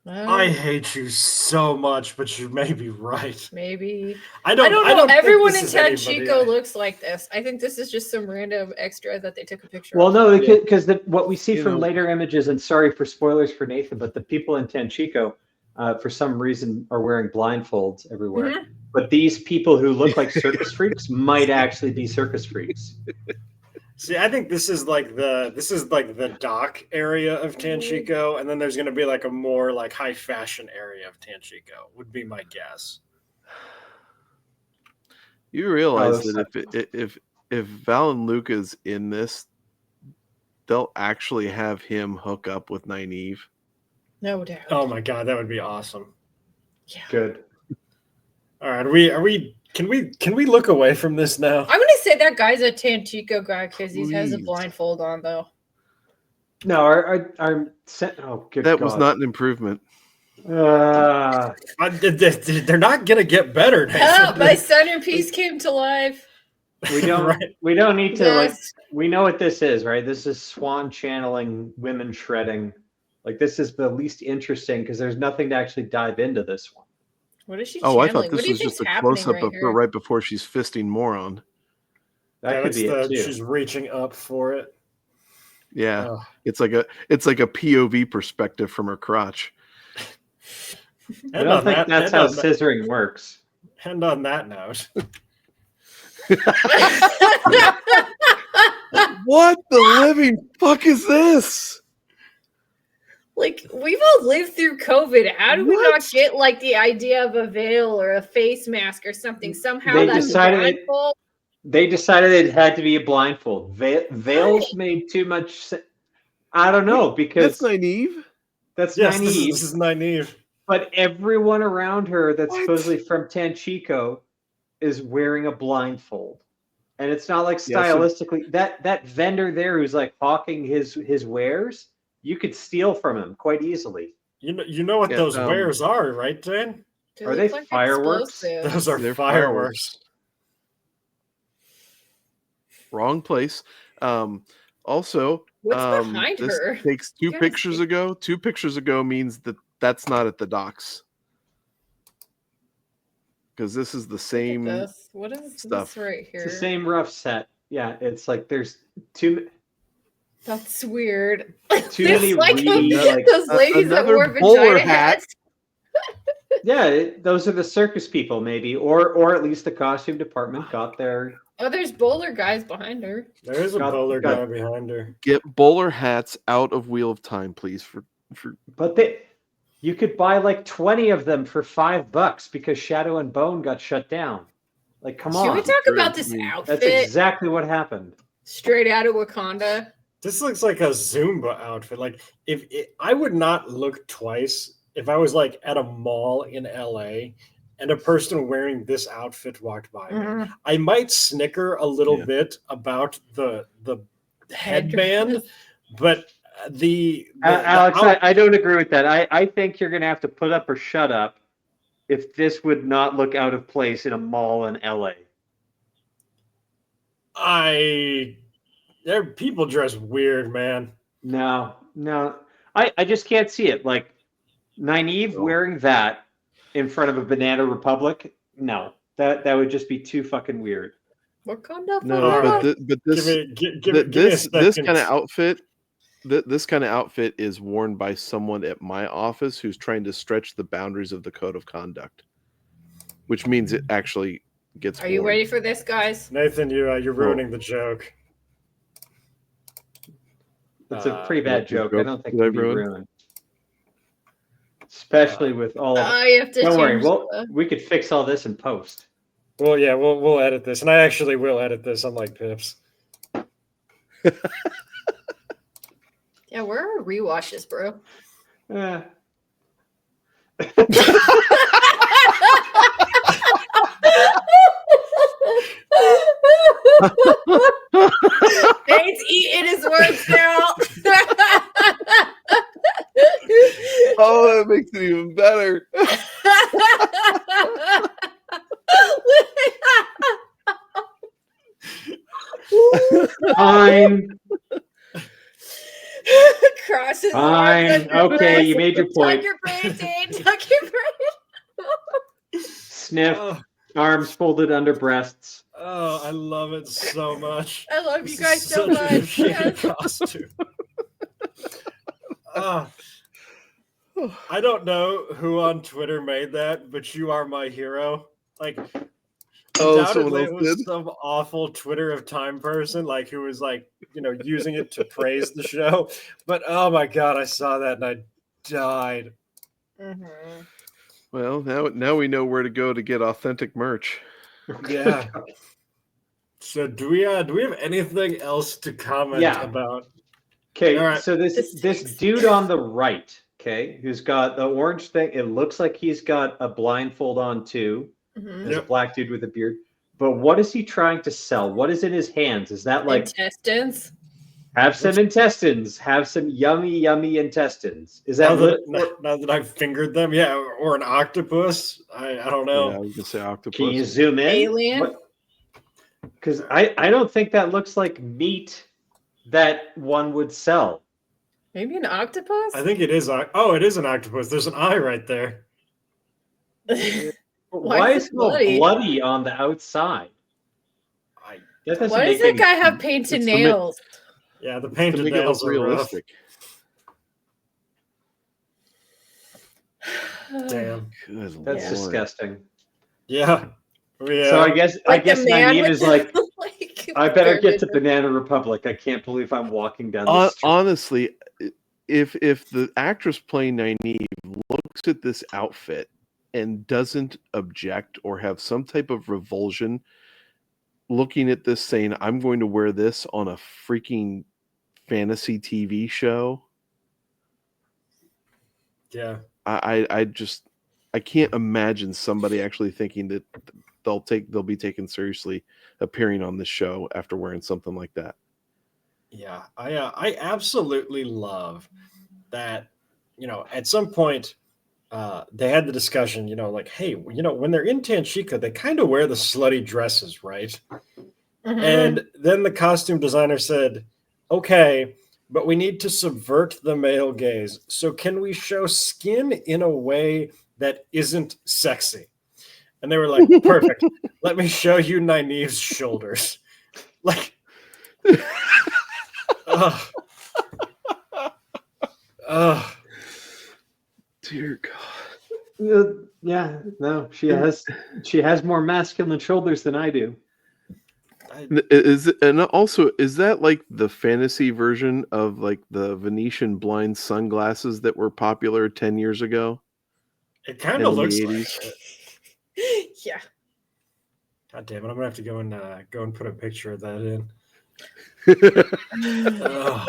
I hate you so much, but you may be right. Maybe. I I don't know. think Everyone this in is anybody. Tanchico looks like this. I think this is just some random extra that they took a picture Well, of. no, because what we see You from know- later images, and sorry for spoilers for Nathan, but the people in Tanchico, for some reason, are wearing blindfolds everywhere. Mhm. But these people who look like circus freaks might actually be circus freaks. See, I think this is like the dock area of Tanchico, and then there's going to be like a more like high fashion area of Tanchico. Would be my guess. You realize Oh, that if Val and Luca's in this, they'll actually have him hook up with Nynaeve. No doubt. Oh my god, that would be awesome. Yeah. Good. All right, are we? Can we look away from this now? I'm gonna say that guy's a Tanchico guy because he has a Please. blindfold on, though. No, our oh, good That God. was not an improvement. They're not going to get better. Help! My centerpiece came to life. we don't Right. we don't need to Yes. we know what this is, right? This is Swan channeling, women shredding. Like this is the least interesting because there's nothing to actually dive into this one. What is she Oh, I channeling? thought What this do you was just think's a happening close up right of her here? right before she's fisting Moron. That could be it too. She's reaching up for it. Yeah, Oh. it's like a POV perspective from her crotch. I don't think that's how scissoring works. And on that note, What the living fuck is this? Like, we've all lived through COVID. How do we not What? get like the idea of a veil or a face mask or something? Somehow They that's decided it- blindfold. They decided it had to be a blindfold. Veils made too much sense. I don't know because That's Nynaeve. that's yes, Nynaeve, this is Nynaeve. but everyone around her that's What? supposedly from Tanchico is wearing a blindfold. And it's not like Yeah, so- stylistically that vendor there who's like hawking his wares, you could steal from him quite easily. You know what Yeah, those wares are, right, Dan? They Are look they like fireworks? explosives. Those are They're fireworks. Wrong place. Also, What's behind this her? takes two You gotta pictures see. ago. 2 pictures ago means that's not at the docks. Because this is the Look at same. this. What is stuff. this right here? It's the same rough set. Yeah, it's like there's too That's weird. Too This many like reedy, like, those ladies that another wore bowler vagina hat. hats. Yeah, those are the circus people, maybe, or at least the costume department got their. Oh, there's bowler guys behind her. There is a Got- bowler got- guy behind her. Get bowler hats out of Wheel of Time, please. For But you could buy like 20 of them for $5 because Shadow and Bone got shut down. Like, come Can on, we talk True. about this I mean, outfit? that's exactly what happened. Straight out of Wakanda. This looks like a Zumba outfit. Like I would not look twice if I was like at a mall in LA and a person wearing this outfit walked by me. Mhm. I might snicker a little Yeah. bit about the headband, but the Alex, I don't agree with that. I think you're going to have to put up or shut up if this would not look out of place in a mall in LA. there people dress weird, man. No. I just can't see it. Like, Nynaeve No. wearing that in front of a Banana Republic, no. That would just be too fucking weird. Wakanda no, forever. but this Give me a this second. kind of outfit. This kind of outfit is worn by someone at my office who's trying to stretch the boundaries of the code of conduct, which means it actually gets. Are you worn. ready for this, guys? Nathan, you're ruining the joke. That's a pretty bad joke. I don't think Did I it can be ruin? ruined. Especially with all of I have to Don't worry, change we could fix all this in post. Well, yeah, we'll edit this, and I actually will edit this, unlike Pips. Yeah, where are rewatches, bro? Eh. Taint's eating his words now. Oh, that makes it even better. Fine. Crosses. Fine. Okay, you made your point. Tuck your brain, Taint. Tuck your brain. Sniff, Oh, arms folded under breasts. I love it so much. I love you This guys is so such a much. shitty Yes. costume. I don't know who on Twitter made that, but you are my hero. Like, Oh, undoubtedly someone it else was did? some awful Twitter of Time person, like who was like, using it to praise the show. But oh my god, I saw that and I died. Mhm. Well, now we know where to go to get authentic merch. Yeah. So do we have anything else to comment Yeah. about? Okay, All right. so this stinks. dude on the right, okay, who's got the orange thing, it looks like he's got a blindfold on too. Mhm. There's a Yep. black dude with a beard. But what is he trying to sell? What is in his hands? Is that like Intestines. have some intestines, have some yummy intestines? Is that Now that I've fingered them, yeah, or an octopus. I don't know. Yeah, I was gonna say octopus. Can you zoom in? Alien? Because I don't think that looks like meat that one would sell. Maybe an octopus? I think it is. It is an octopus. There's an eye right there. Why is it it all bloody? bloody on the outside? I, That doesn't Why make does that any guy have sense. painted It's to make- nails? yeah, the To painted make it look nails are rough. realistic. Damn. Good That's Yeah. Lord. disgusting. Yeah. Yeah. So I guess Like the man Nynaeve with is the- like, like, I better get to garbage. Banana Republic. I can't believe I'm walking down the street. Honestly, if the actress playing Nynaeve looks at this outfit and doesn't object or have some type of revulsion looking at this saying, I'm going to wear this on a freaking fantasy TV show, Yeah. I can't imagine somebody actually thinking that they'll be taken seriously appearing on this show after wearing something like that. Yeah. I absolutely love that. At some point, they had the discussion. Like, hey, when they're in Tanshika, they kind of wear the slutty dresses, right? Mhm. And then the costume designer said, okay, but we need to subvert the male gaze. So can we show skin in a way that isn't sexy? And they were like, perfect. Let me show you Nynaeve's shoulders. Like, ugh. Ugh. Dear God. Yeah, no, she has more masculine shoulders than I do. And also, is that like the fantasy version of like the Venetian blind sunglasses that were popular 10 years ago? It kind And of in the looks like 80s? it. Yeah. God damn it! I'm gonna have to go and put a picture of that in. Oh,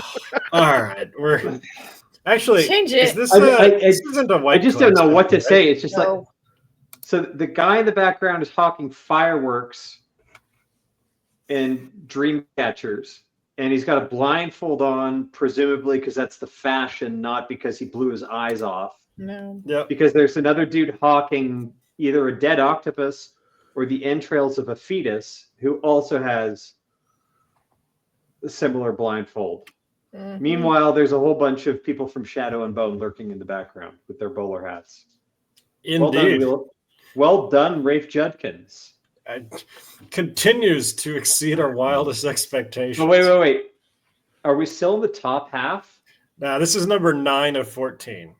all right, we're actually Change it. This I isn't a White just don't know Cloaks what to thing, say. It's just like, No. so the guy in the background is hawking fireworks and dream catchers, and he's got a blindfold on, presumably because that's the fashion, not because he blew his eyes off. No. Yep. Because there's another dude hawking either a dead octopus or the entrails of a fetus who also has a similar blindfold. Mhm. Meanwhile, there's a whole bunch of people from Shadow and Bone lurking in the background with their bowler hats. Indeed. Well done, Rafe Judkins. Continues to exceed our wildest expectations. Oh, wait. Are we still in the top half? Now this is number 9 of 14.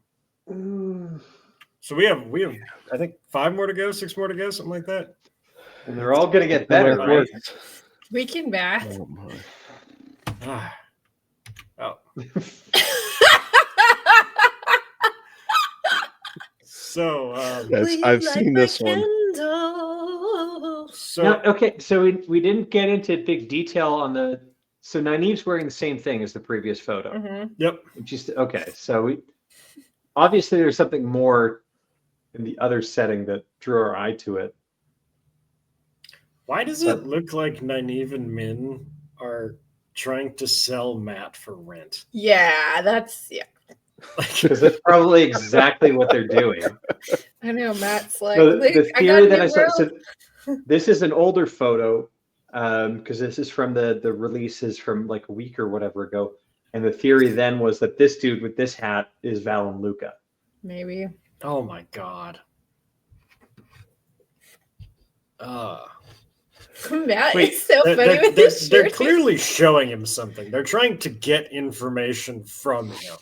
So we have I think 5 more to go, 6 more to go, something like that. And they're all going to get better, right? We can math. Oh my. Oh. So I've seen this one. so Now, okay, so we didn't get into big detail on the. So Nynaeve's wearing the same thing as the previous photo. Mhm. yep. Just okay. So obviously there's something more in the other setting that drew our eye to it. Why does it look like Nynaeve and Min are trying to sell Matt for rent? Yeah, that's Because that's probably exactly what they're doing. I know Matt's like So the I got theory a that new I saw. world. So this is an older photo, because this is from the releases from like a week or whatever ago. And the theory then was that this dude with this hat is Val and Luca. Maybe. Oh my god. Matt Wait, is so funny with this They're shirt. clearly showing him something. They're trying to get information from him.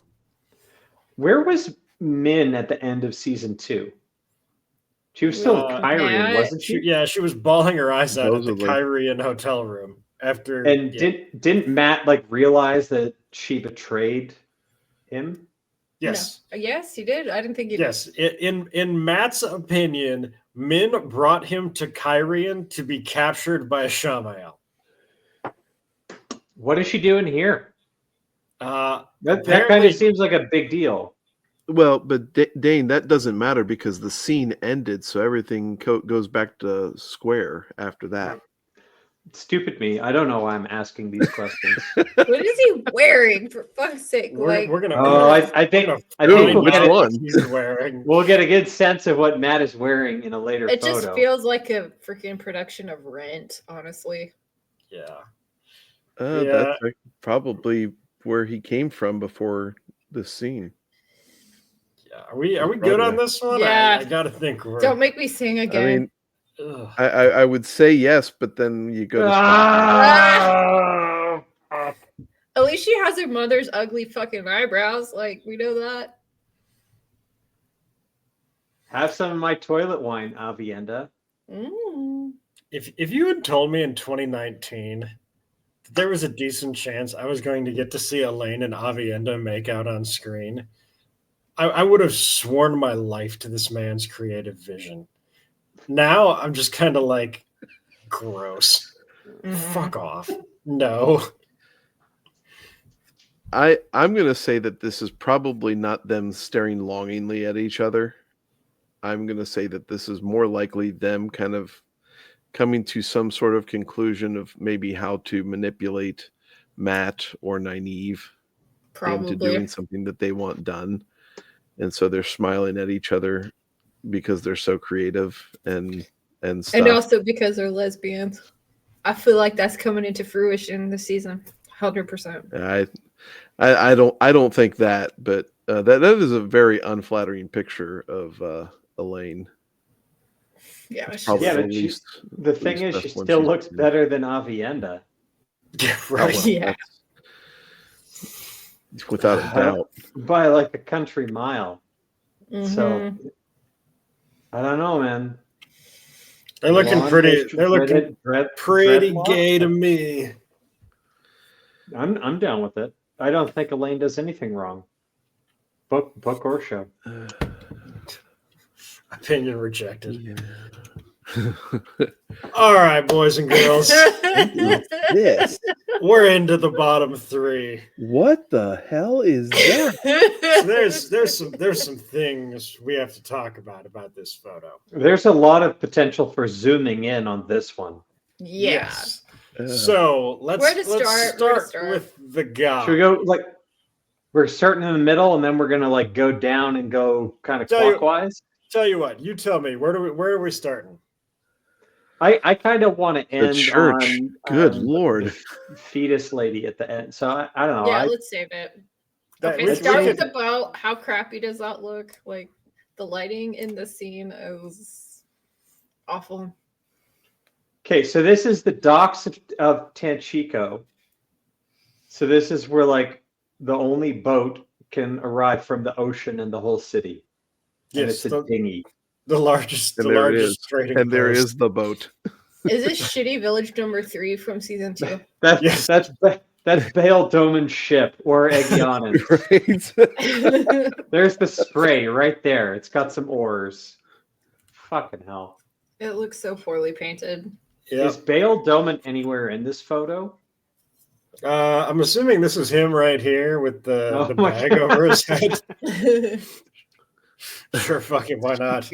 Where was Min at the end of season 2? She was still in Kyrian, Matt. wasn't she? She was bawling her eyes out at the Supposedly. Kyrian hotel room after. And didn't Matt like realize that she betrayed him? Yes. No. Yes, he did. I didn't think he did. Yes. In Matt's opinion, Min brought him to Kyrian to be captured by a Shamael. What is she doing here? That kind Apparently- of seems like a big deal. Well, but Dane, that doesn't matter because the scene ended, so everything goes back to square after that. Stupid me. I don't know why I'm asking these questions. What is he wearing? For fuck's sake! We're gonna. Oh, I think Ooh, we'll which get one? He's wearing. we'll get a good sense of what Matt is wearing in a later it photo. just feels like a freaking production of Rent, honestly. Yeah. That's like probably where he came from before the scene. Yeah. Are we good on this one? Yeah. I gotta think. Don't make me sing again. I mean, Ugh. I would say yes, but then you go to Ah! At least she has her mother's ugly fucking eyebrows. Like, we know that. Have some of my toilet wine, Avienda. If you had told me in 2019 that there was a decent chance I was going to get to see Elaine and Avienda make out on screen, I would have sworn my life to this man's creative vision. Now I'm just kind of like, gross. Fuck off. No. I'm going to say that this is probably not them staring longingly at each other. I'm going to say that this is more likely them kind of coming to some sort of conclusion of maybe how to manipulate Matt or Nynaeve into doing something that they want done. And so they're smiling at each other because they're so creative and stuff. And also because they're lesbians. I feel like that's coming into fruition this season. 100%. I don't think that, but that is a very unflattering picture of Elaine. Yeah, It's probably Yeah, the but least. The thing is, best she one still she's looks seen. better than Avienda. Yeah, Oh, right. well, Yeah. that's without a doubt. By like a country mile. So Mhm. I don't know, man. They're looking Blonde, pretty. They're looking pretty dreadlock? gay to me. I'm down with it. I don't think Elaine does anything wrong. Book or show. Opinion rejected. Yeah. All right, boys and girls, This. we're into the bottom three. What the hell is that? So there's some things we have to talk about this photo. There's a lot of potential for zooming in on this one. Yeah. Yes. So let's Where to start? with the guy. Should we go like we're starting in the middle and then we're gonna like go down and go kind of Tell you- clockwise? Tell you what, you tell me where are we starting? I kind of want to end church. on Good Lord. the fetus lady at the end. So I don't know. Yeah, let's save it. That- Okay, we- start we with can- the boat. How crappy does that look? Like the lighting in the scene is awful. Okay, so this is the docks of Tanchico. So this is where like the only boat can arrive from the ocean in the whole city. And Yes, it's a dinghy. the largest, And the there it largest is. trading And there post. is the boat. Is this shitty village number 3 from season 2? Yes. That's Bale Doman's ship or Egianan. Right? There's the spray right there. It's got some oars. Fucking hell. It looks so poorly painted. Yep. Is Bale Doman anywhere in this photo? I'm assuming this is him right here with the Oh the my bag God. over his head. Sure, fucking why not?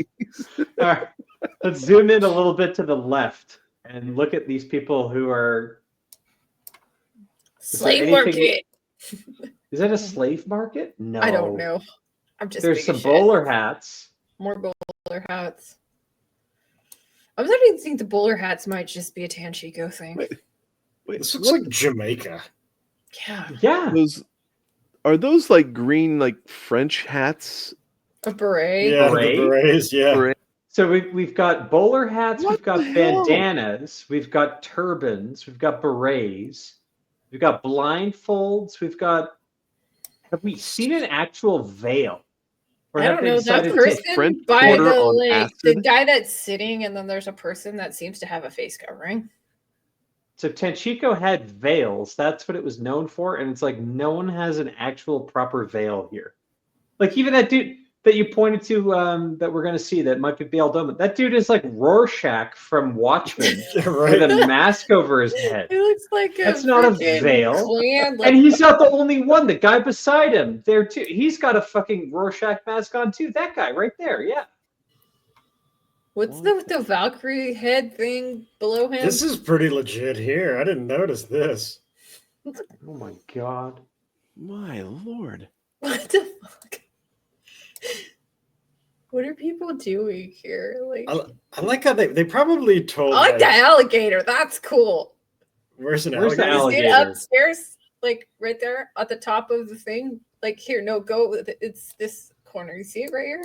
All right. Let's zoom in a little bit to the left and look at these people who are. Slave anything- market. Is that a slave market? No. I don't know. I'm just There's big some as shit. bowler hats. More bowler hats. I was starting to think the bowler hats might just be a Tanchico thing. Wait. This looks like Jamaica. Yeah. Yeah. Are those like green like French hats? A beret. Yeah, Beret? the berets. Yeah, Beret? So we've got bowler hats, What we've got the hell? bandanas, we've got turbans, we've got berets, we've got blindfolds, we've got. Have we seen an actual veil? Or I have don't they know. That decided to person take- French by Quarter the on like the acid? guy that's sitting, and then there's a person that seems to have a face covering. So Tanchico had veils. That's what it was known for, and it's like no one has an actual proper veil here. Like even that dude that you pointed to, that we're gonna see that might be Bale Doman. That dude is like Rorschach from Watchmen right. with a mask over his head. It looks like a That's not a freaking veil. Klan, like, And he's not the only one. The guy beside him there too. He's got a fucking Rorschach mask on too. That guy right there. Yeah. what's the Valkyrie head thing below him? This is pretty legit here. I didn't notice this. Oh my god. My lord. What the fuck? What are people doing here? Like, I like how they probably told. I like like, the alligator. That's cool. Where's an Where's the alligator? Is it Alligator. upstairs? Like right there at the top of the thing? Like here, no, go with it. It's this corner. You see it right here?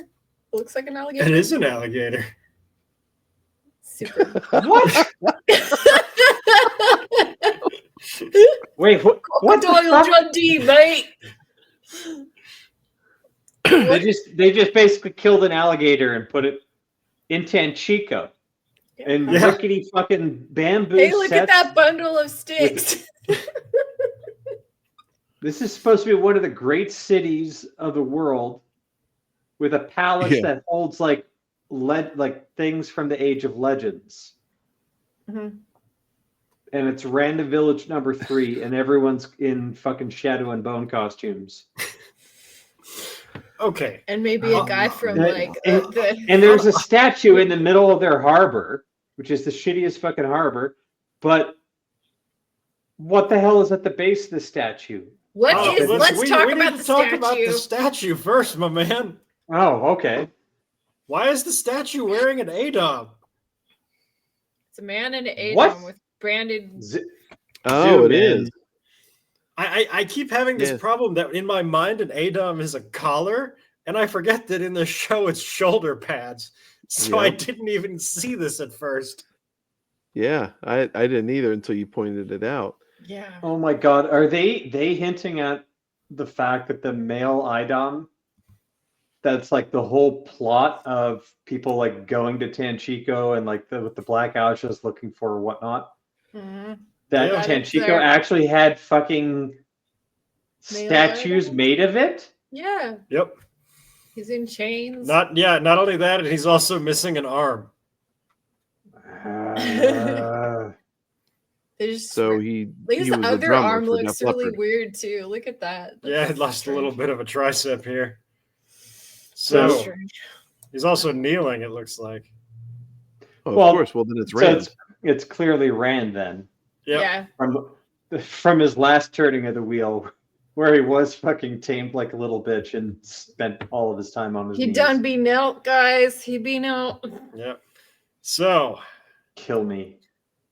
It looks like an alligator. It is an alligator. Super. What? Wait, what the Doyle fuck? Dundee, mate. They just basically killed an alligator and put it in Tanchico. And Yeah. rickety fucking bamboo Hey, look at sets. that bundle of sticks. This is supposed to be one of the great cities of the world with a palace Yeah. that holds like things from the Age of Legends. Mhm. And it's random village number 3 and everyone's in fucking Shadow and Bone costumes. Okay. And maybe a guy from And- like and- the And there's a statue in the middle of their harbor, which is the shittiest fucking harbor. But what the hell is at the base of the statue? let's talk we about need the to talk statue. about the statue first, my man. Oh, okay. Why is the statue wearing an ADOM? It's a man in an What? Adom with branded. Oh, Zoom it in. is. I keep having this Yeah. problem that in my mind an ADOM is a collar, and I forget that in the show it's shoulder pads. So I Yep. didn't even see this at first. Yeah, I didn't either until you pointed it out. Yeah. Oh my god. Are they hinting at the fact that the male IDOM that's like the whole plot of people like going to Tanchico and like with the black ashes looking for whatnot. Mhm. That Yeah. Tanchico There. actually had fucking statues items? made of it. Yeah, Yep. he's in chains. Not only that, he's also missing an arm. There's So his he was a other drummer arm for looks Def really Leppard. weird too. Look at that. Yeah, he That's lost a little strange. bit of a tricep here. That's So strange. he's also kneeling, it looks like. Oh, Well, of course. Well, then it's So Rand. it's clearly Rand then Yep. Yeah, from his last turning of the wheel, where he was fucking tamed like a little bitch and spent all of his time on his he knees. done be knelt, guys. He be knelt. Yep. So Kill me.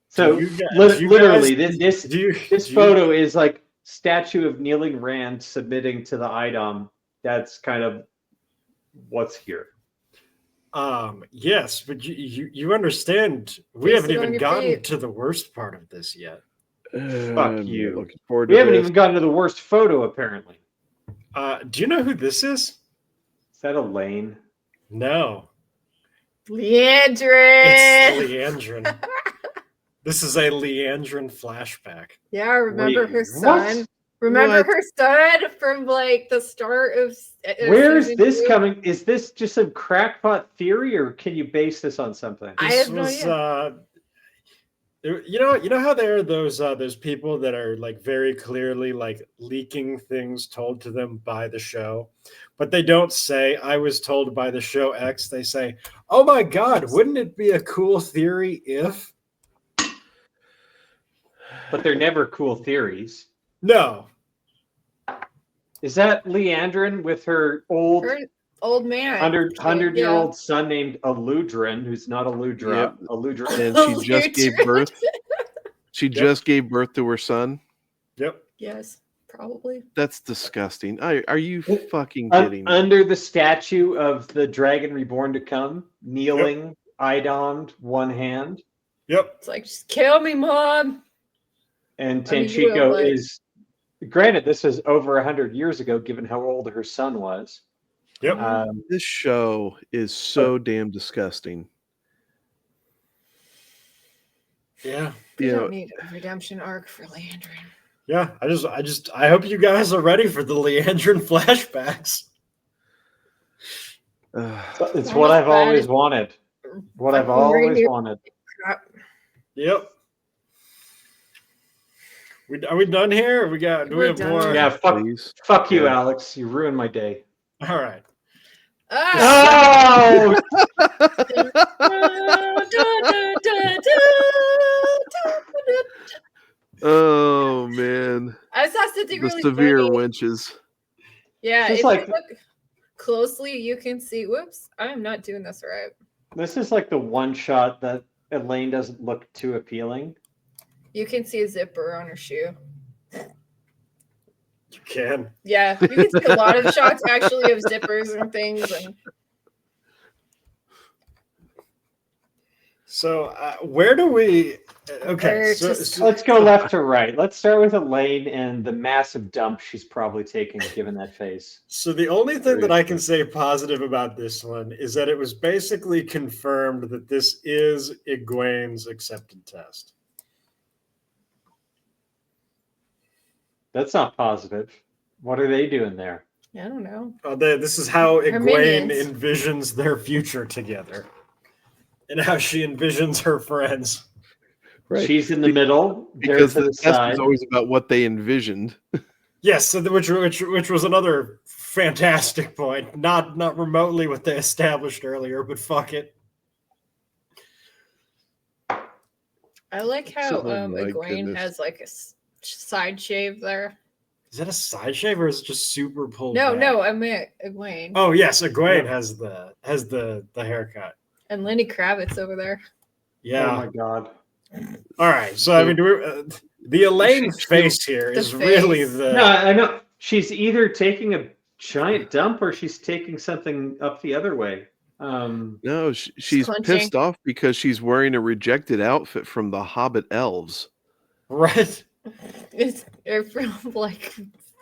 So do you guys- literally, do you- this do you- photo is like statue of kneeling Rand submitting to the IDOM. That's kind of what's here. Yes, but you understand we Place haven't it on even your gotten feet. to the worst part of this yet. I'm you. Looking forward We to haven't this. even gotten to the worst photo, apparently. Do you know who this is? Is that Elaine? No. Leandrin. It's Leandrin. This is a Leandrin flashback. Yeah, remember Wait, her what? son. Remember What? her son from like the start of. Where is season this 2? coming? Is this just some crackpot theory, or can you base this on something? I This have no was, idea. you know how there are those people that are like very clearly like leaking things told to them by the show, but they don't say I was told by the show X. They say, "Oh my God, wouldn't it be a cool theory if?" But they're never cool theories. No. Is that Leandrin with her old Her old man. 100-year-old son named Eludrin, who's not Eludra? Yep. Eludrin. And she just gave birth. She just gave birth to her son. Yep. Yes, probably. That's disgusting. Are you fucking kidding me? Under the statue of the dragon reborn to come, kneeling, idoned, one hand. Yep. It's like, just kill me, mom. And I mean, you will, Tanchico but- is, granted, this is over 100 years ago, given how old her son was. Yep. This show is so damn disgusting. Yeah. We You know, don't need a redemption arc for Leandrin. Yeah. I hope you guys are ready for the Leandrin flashbacks. It's Almost what I've bad. always wanted. What I've Fucking always reindeer wanted. crap. Yep. Are we done here? Do we We're have done. more? Yeah, please. fuck you, Yeah. Alex. You ruined my day. All right. Oh! Oh man, I saw something the really severe funny. winches. Yeah, Just if like- you look closely, you can see. Whoops, I am not doing this right. This is like the one shot that Elaine doesn't look too appealing. You can see a zipper on her shoe. You can. Yeah, you can see a lot of shots actually of zippers and things. And So where do we? Okay. Or So, just- so- Let's go left to right. Let's start with Elaine and the massive dump she's probably taking, given that face. So the only thing that I can say positive about this one is that it was basically confirmed that this is Egwene's accepted test. That's not positive. What are they doing there? I don't know. This is how Her Egwene minions. envisions their future together, and how she envisions her friends. Right. She's in the middle. They're Because to the the test side. was always about what they envisioned. Yes, so which was another fantastic point. Not remotely what they established earlier, but fuck it. I like how Oh my Egwene goodness. has like a side shave there. Is that a side shave or is it just super pulled No, back? no, I meant Egwene. Oh yes, Egwene Yeah. has the haircut. And Lenny Kravitz over there. Yeah. Oh my god. All right. So I mean, the Elaine She's face here The is really face. the No, I know. She's either taking a giant dump or she's taking something up the other way. No, she's clenching. pissed off because she's wearing a rejected outfit from the Hobbit elves. right. It's from like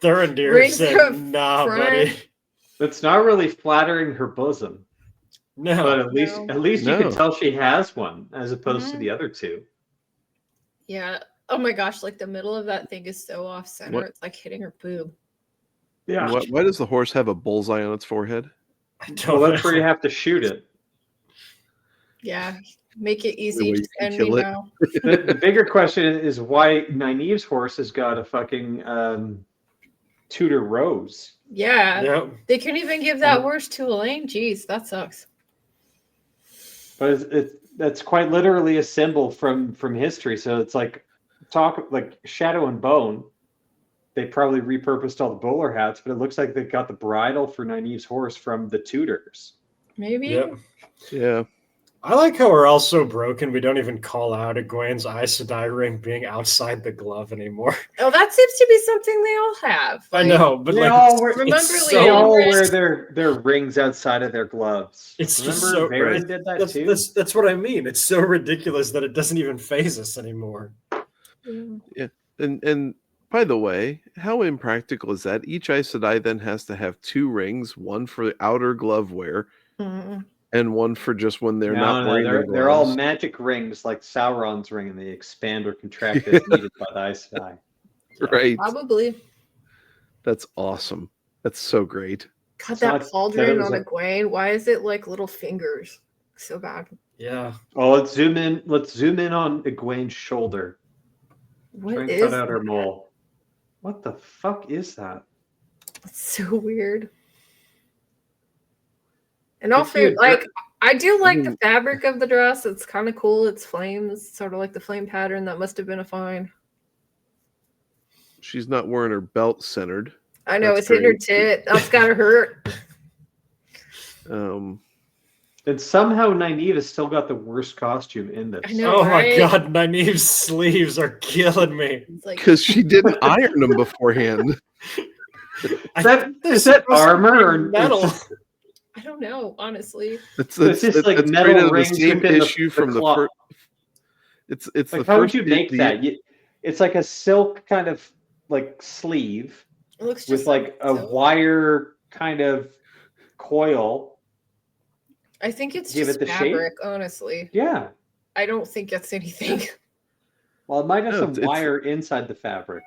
Thurindir Rings said, of "Nah, front. buddy." It's not really flattering her bosom, No. but at least No. you can No. tell she has one as opposed to Mhm. the other two. Yeah. Oh my gosh, like the middle of that thing is so off center. What? It's like hitting her boob. Yeah. Why does the horse have a bullseye on its forehead? I don't Well, that's where you know. have to shoot it. Yeah. Make it Only easy. way you Just can end me kill it. now. The bigger question is why Nynaeve's horse has got a fucking Tudor rose. Yeah. Yep. They couldn't even give that horse to Elaine. Jeez, that sucks. But that's quite literally a symbol from history. So it's like Shadow and Bone. They probably repurposed all the bowler hats, but it looks like they got the bridle for Nynaeve's horse from the Tudors. Maybe. Yep. Yeah. I like how we're all so broken we don't even call out Egwene's Aes Sedai ring being outside the glove anymore. Oh, that seems to be something they all have. I Like, know, but They like all it's, wear- it's Remember They so, all Leon? wear their rings outside of their gloves. it's just Remember so Varen did that that's, too? that's what I mean. It's so ridiculous that it doesn't even phase us anymore. Yeah. And by the way, how impractical is that? Each Aes Sedai then has to have 2 rings, one for outer glove wear Mhm. and one for just when they're not No, wearing their they're all gloves. magic rings like Sauron's ring, and they expand or contract as needed by the Aes Sedai. Right. Probably. That's awesome. That's so great. God, It's that not that it pauldron was on a- Egwene. Why is it like little fingers? So bad. Yeah. Oh, let's zoom in. Let's zoom in on Egwene's shoulder. What Try and is cut out her that? mole. What the fuck is that? It's so weird. And all Could be a fair, like I do like the mean- fabric of the dress. It's kind of cool. It's flames, sort of like the flame pattern. That must have been a find. She's not wearing her belt centered. I know That's it's hitting her great. tit. That's gotta hurt. Um, And somehow Nynaeve has still got the worst costume in this. I know. Oh my right? god, Nynaeve's sleeves are killing me. It's like because she didn't iron them beforehand. I That- think they're is that supposed to armor be or metal? it's I don't know, honestly. It's just like that's metal straight out of the rings same within the issue from the cloth. first. It's Like, the how would first. you make that? It's like a silk kind of like sleeve It looks with just like a silk. wire kind of coil. I think it's give just it the shape? fabric, honestly. Yeah. I don't think that's anything. Well, it might have No, some it's- wire inside the fabric.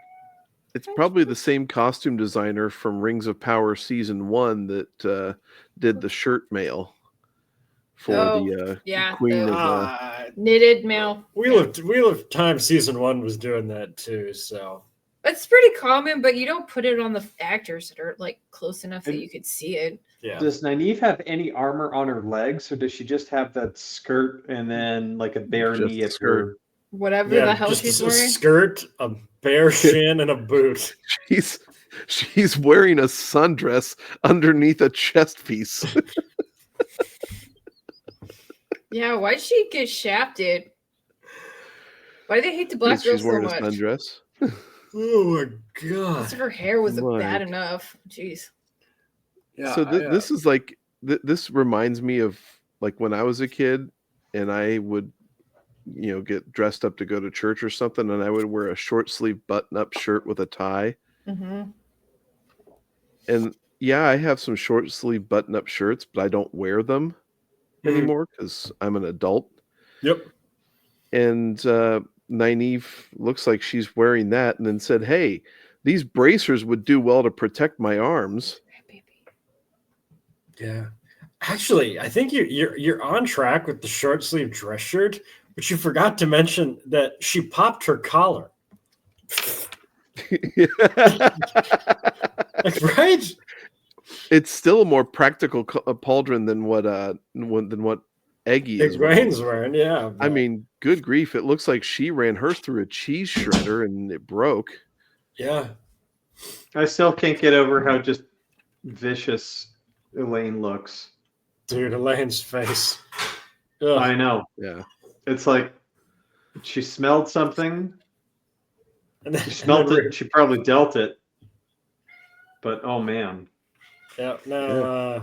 It's probably the same costume designer from Rings of Power season 1 that did the shirt mail for Oh, the yeah, Queen the- of. Knitted mail. Wheel of Time season 1 was doing that too, so It's pretty common, but you don't put it on the actors that are like close enough that And- you could see it. yeah. Does Nynaeve have any armor on her legs, or does she just have that skirt and then like a bare Just knee the at skirt. her? Whatever Yeah, the hell just she's a wearing. skirt, a bare shin, and a boot. She's wearing a sundress underneath a chest piece. Yeah, why'd she get shafted? Why do they hate the black Because girl she's so wearing a much? sundress. Oh my god. Because her hair was bad Mike. enough. Jeez. Yeah, So this is like this reminds me of like when I was a kid and I would get dressed up to go to church or something, and I would wear a short sleeve button up shirt with a tie. Mm-hmm. And yeah, I have some short sleeve button up shirts, but I don't wear them anymore because I'm an adult. Yep. And Nynaeve looks like she's wearing that, and then said, "Hey, these bracers would do well to protect my arms." Yeah. Actually, I think you're on track with the short sleeve dress shirt, but you forgot to mention that she popped her collar. Like, right? It's still a more practical pauldron than what Eggy is wearing. Egwene's wearing, yeah. I but- mean, good grief! It looks like she ran hers through a cheese shredder and it broke. yeah. I still can't get over how just vicious Elaine looks. Dude, Elaine's face. Ugh. I know. Yeah, It's like she smelled something. And then- She smelled and then- it. She probably dealt it. But oh man, Yeah, no,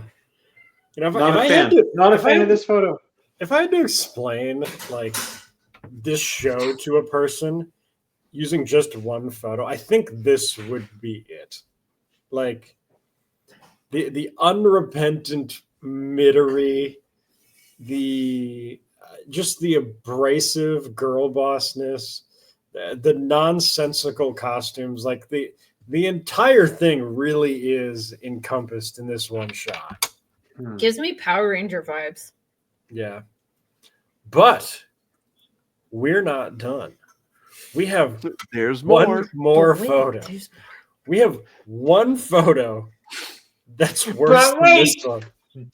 if not I a had fan. to, Not a if I fan had of this photo. If I had to explain like this show to a person using just one photo, I think this would be it. Like the unrepentant middery, the just the abrasive girl bossness, the nonsensical costumes, like the entire thing really is encompassed in this one shot. Gives me Power Ranger vibes. Yeah. But we're not done. We have There's one more But wait, photo. there's- We have one photo that's worse But than this wait. one.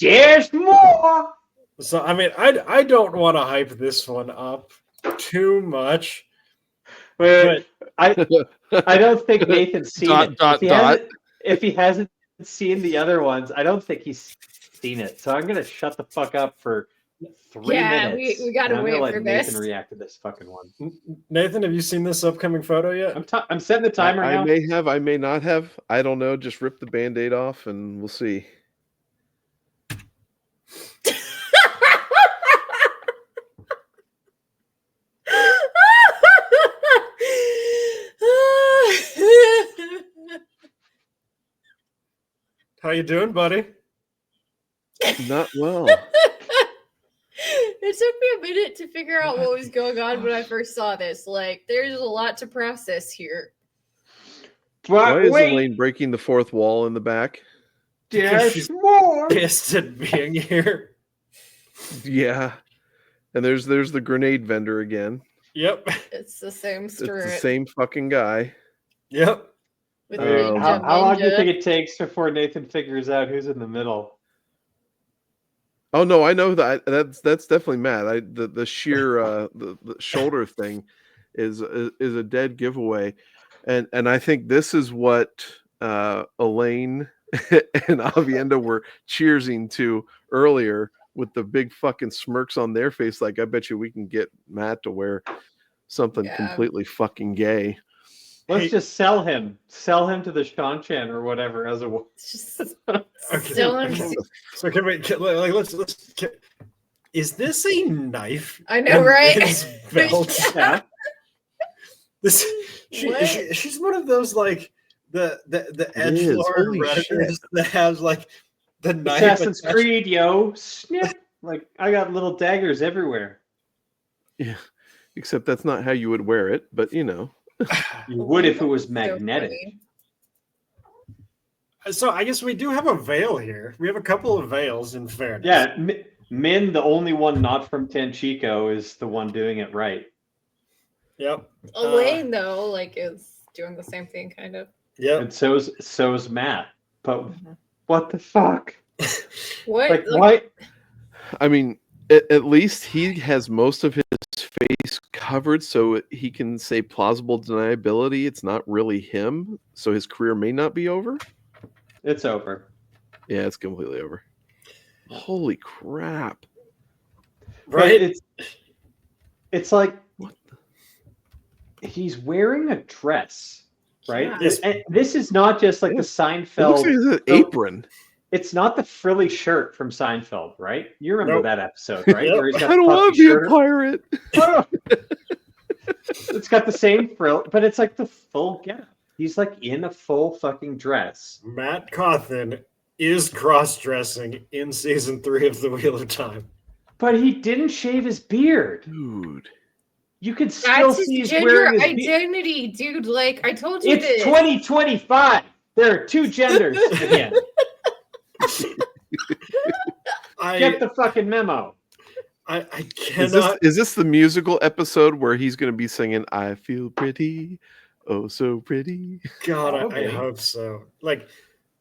There's more. So I mean, I don't want to hype this one up too much. Wait, I don't think Nathan's seen Dot, it. dot, dot. If he hasn't seen the other ones, I don't think he's seen it. So I'm gonna shut the fuck up for 3 Yeah, minutes. we gotta and I'm wait gonna let for Nathan this. react to this fucking one. Nathan, have you seen this upcoming photo yet? I'm setting the timer I now. may have, I may not have. I don't know. Just rip the Band-Aid off and we'll see. How you doing, buddy? Not well. It took me a minute to figure out what was going on when I first saw this. Like, there's a lot to process here. Why But is wait, Elaine breaking the fourth wall in the back? there's she's- more. Pissed at being here. Yeah. And there's the grenade vendor again. Yep. It's the same It's the spirit. same fucking guy. Yep. With Wait, Ninja how long do you Ninja. think it takes before Nathan figures out who's in the middle? Oh no, I know that. That's definitely Matt. The sheer the shoulder thing is a dead giveaway, and I think this is what Elaine and Avienda were cheersing to earlier with the big fucking smirks on their face. Like, I bet you we can get Matt to wear something Yeah. completely fucking gay. Let's Hey- just sell him to the Shanchan or whatever as a. It's just Okay. still So let's. Is this a knife? I know, in right? his belt. Yeah. This What? she's one of those like the edge is. lord Holy redditors that has like the knife. Assassin's attached- Creed, yo, snip! Like I got little daggers everywhere. Yeah, except that's not how you would wear it. But you know, You would if it was So magnetic. funny. So I guess we do have a veil here. We have a couple of veils, in fairness. Yeah, Min, the only one not from Tenchico, is the one doing it right. Yep. Elaine, though, like, is doing the same thing, kind of. Yep. And so's Matt. But what the fuck? What? Like what? I mean, at least he has most of his face covered, so he can say plausible deniability. It's not really him, so his career may not be over. It's over. Yeah, it's completely over. Holy crap! But Right. it's like What he's wearing a dress, right? Yeah. Yes. And this is not just like Yeah. the It looks like Seinfeld. it's an apron. It's not the frilly shirt from Seinfeld, right? You remember Nope. that episode, right? Yep. Where he's I got don't the want puffy to be a shirt. pirate. Oh. It's got the same frill, but it's like the full getup. He's like in a full fucking dress. Matt Cawthon is cross-dressing in season 3 of The Wheel of Time. But he didn't shave his beard. Dude, You could still That's see his he's gender wearing his beard. identity, dude. Like, I told you It's this. 2025. There are two genders again. Get I the fucking memo. cannot. is this the musical episode where he's going to be singing "I Feel Pretty, Oh So Pretty"? God, I Probably. hope so. Like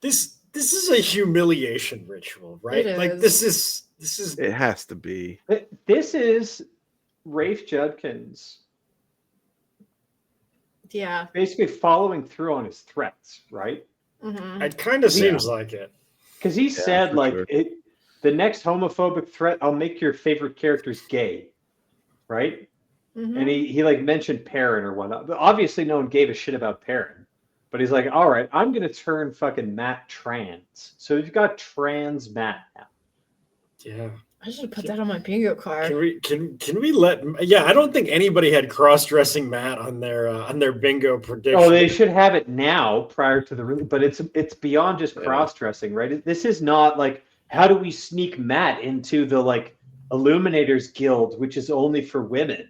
this is a humiliation ritual, right? It Like is. this is It has to be. This is Rafe Judkins Yeah. basically following through on his threats, right? Mhm. it kind of Yeah. seems like it. Because he Yeah, said, for like, sure. the next homophobic threat, I'll make your favorite characters gay, right? Mhm. And he like mentioned Perrin or whatnot. But obviously, no one gave a shit about Perrin. But he's like, all right, I'm gonna turn fucking Matt trans. So you've got trans Matt now. Yeah. I should put that on my bingo card. Can we let? Yeah, I don't think anybody had cross-dressing Matt on their bingo prediction. Oh, they should have it now prior to the release, but it's beyond just Yeah. cross-dressing, right? This is not like how do we sneak Matt into the like Illuminators Guild, which is only for women,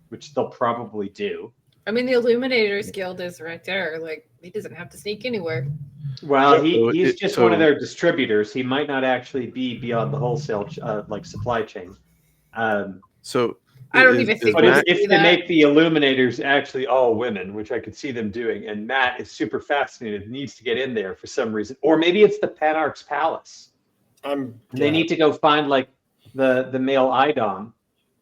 which they'll probably do. I mean, the Illuminators Guild is right there. Like, he doesn't have to sneak anywhere. Well, So he's it- just so- one of their distributors. He might not actually be beyond the wholesale like supply chain. So I don't is- even is think But we Matt- can if do they that. make the Illuminators actually all women, which I could see them doing, and Matt is super fascinated, needs to get in there for some reason, or maybe it's the Panarch's Palace. They need to go find like the male Idom,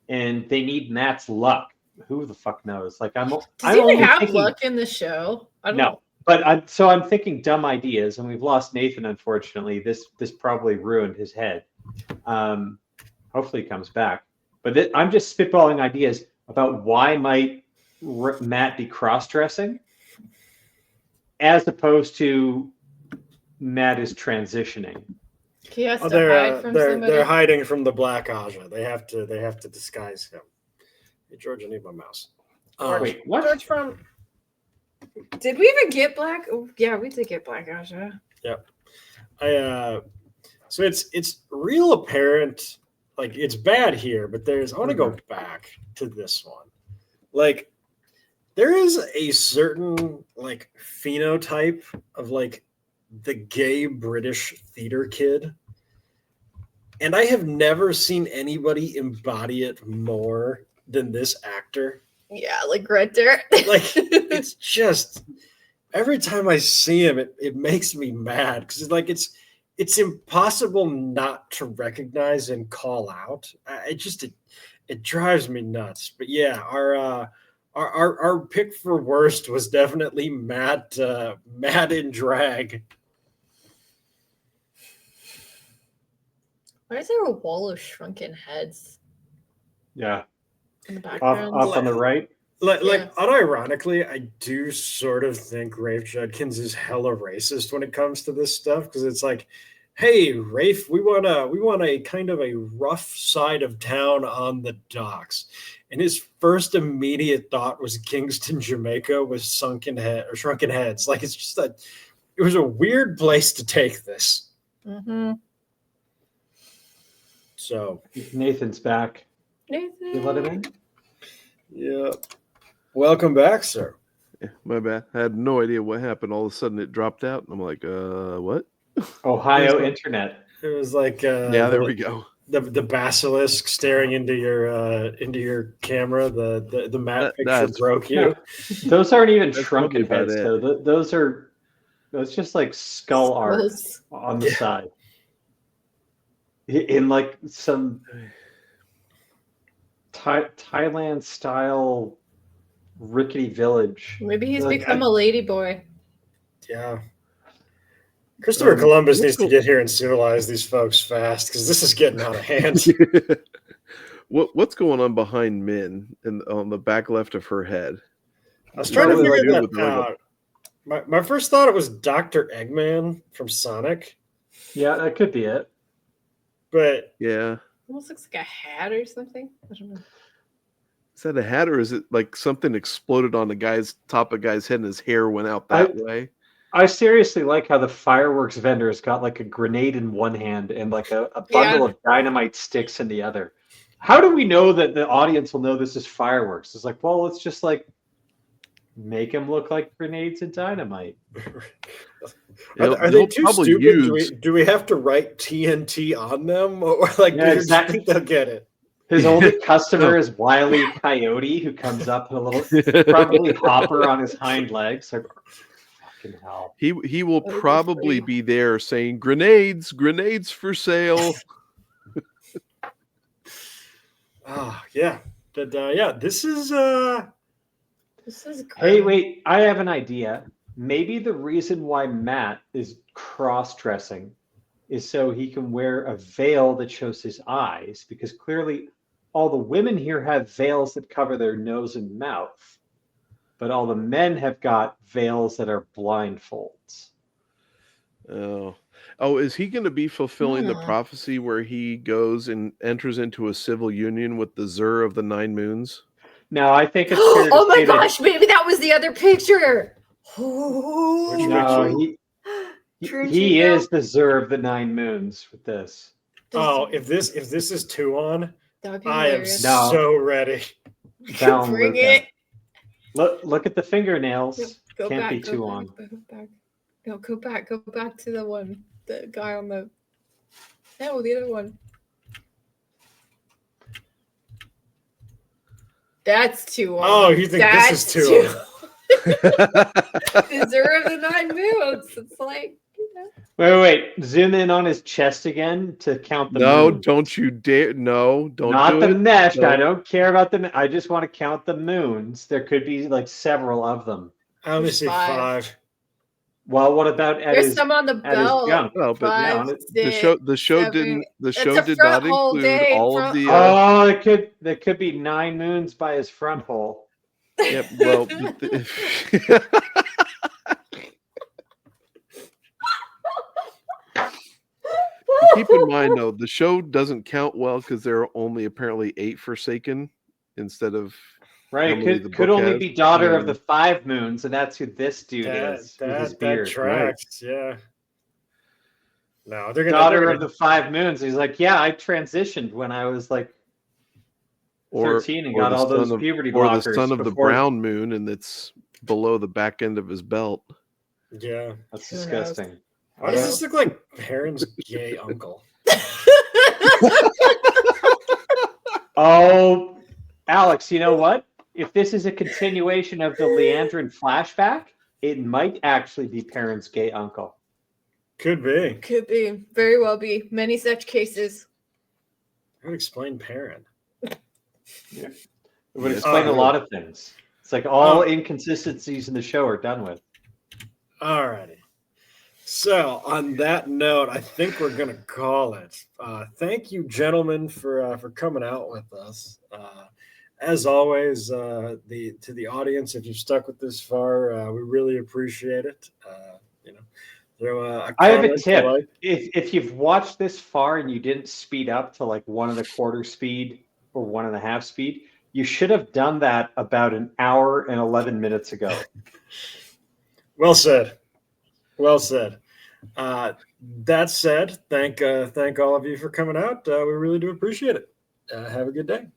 and they need Matt's luck. Who the fuck knows? Like I'm Does I'm he even only have thinking, luck in the show? I don't no, know. but I'm thinking dumb ideas, and we've lost Nathan. Unfortunately, this probably ruined his head. Hopefully, he comes back. But I'm just spitballing ideas about why might Matt be cross-dressing, as opposed to Matt is transitioning. He has to they're hide from they're somebody. they're hiding from the Black Aja. They have to disguise him. Hey George, I need my mouse. Wait, what? George from. Did we even get Black? Oh, yeah, we did get Black Aja. So it's real apparent, like it's bad here, but I want to go back to this one. Like there is a certain like phenotype of like the gay British theater kid, and I have never seen anybody embody it more than this actor. Yeah, like right there. Like it's just every time I see him, it makes me mad because it's impossible not to recognize and call out. It drives me nuts. But yeah, our pick for worst was definitely Matt in drag. Why is there a wall of shrunken heads Yeah, in the off background? on the right. Like Yeah. unironically, I do sort of think Rafe Judkins is hella racist when it comes to this stuff because it's like, hey, Rafe, we want a kind of a rough side of town on the docks, and his first immediate thought was Kingston, Jamaica, with shrunken heads. Like it's just it was a weird place to take this. Mm-hmm. So Nathan's back. Nathan. You let him in? yeah, welcome back, sir. Yeah, my bad. I had no idea what happened. All of a sudden, it dropped out, and I'm like, what? Ohio Yes, internet. It was like Yeah, there we go. the basilisk staring into your camera. The map picture That's- broke you. Those aren't even That's shrunken probably about heads, it. though. That's just like skull art Skulls. on the Yeah. side. In like some Thailand style rickety village. Maybe he's Like, become a lady boy. Yeah. Christopher Um, Columbus let's needs to go- get here and civilize these folks fast because this is getting out of hand. What's going on behind Min and on the back left of her head? I was trying to What do I figure do that with the ring out. My first thought it was Dr. Eggman from Sonic, Yeah, that could be it. but Yeah. Almost looks like a hat or something. I don't know. Is that a hat or is it like something exploded on the guy's top of guy's head and his hair went out that way? I seriously like how the fireworks vendor has got like a grenade in one hand and like a bundle of dynamite sticks in the other. How do we know that the audience will know this is fireworks? It's like, well, let's just like make them look like grenades and dynamite. are they too stupid? Do we have to write TNT on them, or like Yeah, do you exactly. think they'll get it? His only customer is Wile E. Coyote, who comes up with a little, probably Hopper on his hind legs. Like, fucking hell. He will That would be probably funny. be there saying grenades for sale. Yeah. But yeah, this is This is Hey, grim. wait, I have an idea. Maybe the reason why Matt is cross-dressing is so he can wear a veil that shows his eyes, because clearly all the women here have veils that cover their nose and mouth, but all the men have got veils that are blindfolds. Oh, Oh, is he going to be fulfilling the Hmm. prophecy where he goes and enters into a civil union with the Zur of the Nine Moons? No, I think it's fair to Oh my say that gosh, maybe that was the other picture. Which no, picture? he is the Zur of the Nine Moons with this. Oh, if this is Tuon, That would be I am hilarious. No. so ready. Down Bring Luca. it. Look at the fingernails. Go Can't back, be go too back, on. go back. No, go back to the guy on the. No, the other one. That's too on. Oh, you think this is Tuon? The Zur of the Nine Moons. It's like, you know. Wait. Zoom in on his chest again to count the No, moons. don't you dare. No, don't Not do the it. mesh. I Don't. don't care about the. I just want to count the moons. There could be like several of them. I only There's see 5. Well, what about at There's his some on the at his belt. junk? Well, but Yeah, 5, on it- the 6, show 7. didn't. The That's show a did front not hole include day, all of front the. hole. Oh, there could be 9 moons by his front hole. Yep. Well, keep in mind though, the show doesn't count well because there are only apparently 8 Forsaken instead of how Right? many the Could book only has. be daughter of And the 5 moons, and that's who this dude is with his That beard. tracks. Yeah. No, they're gonna. Daughter of the 5 moons. He's like, yeah, I transitioned when I was like or 13 and or got the all those son of puberty or the blockers son of the before- brown moon, and it's below the back end of his belt. Yeah. That's Who knows? disgusting. Why does this look like Perrin's gay uncle? Oh, Alex, you know what? If this is a continuation of the Leandrin flashback, it might actually be Perrin's gay uncle. Could be. Could be. Very well be. Many such cases. That would explain Perrin. It would Yes, explain a it lot of things. It's like all inconsistencies in the show are done with. Alrighty. So on that note, I think we're gonna call it. Thank you, gentlemen, for coming out with us. As always, to the audience, if you've stuck with this far, we really appreciate it. Throw a I have a comment, tip. like. If you've watched this far and you didn't speed up to like 1 1/4 speed or 1.5 speed, you should have done that about an hour and 11 minutes ago. Well said. Well said. That said, thank all of you for coming out. We really do appreciate it. Have a good day.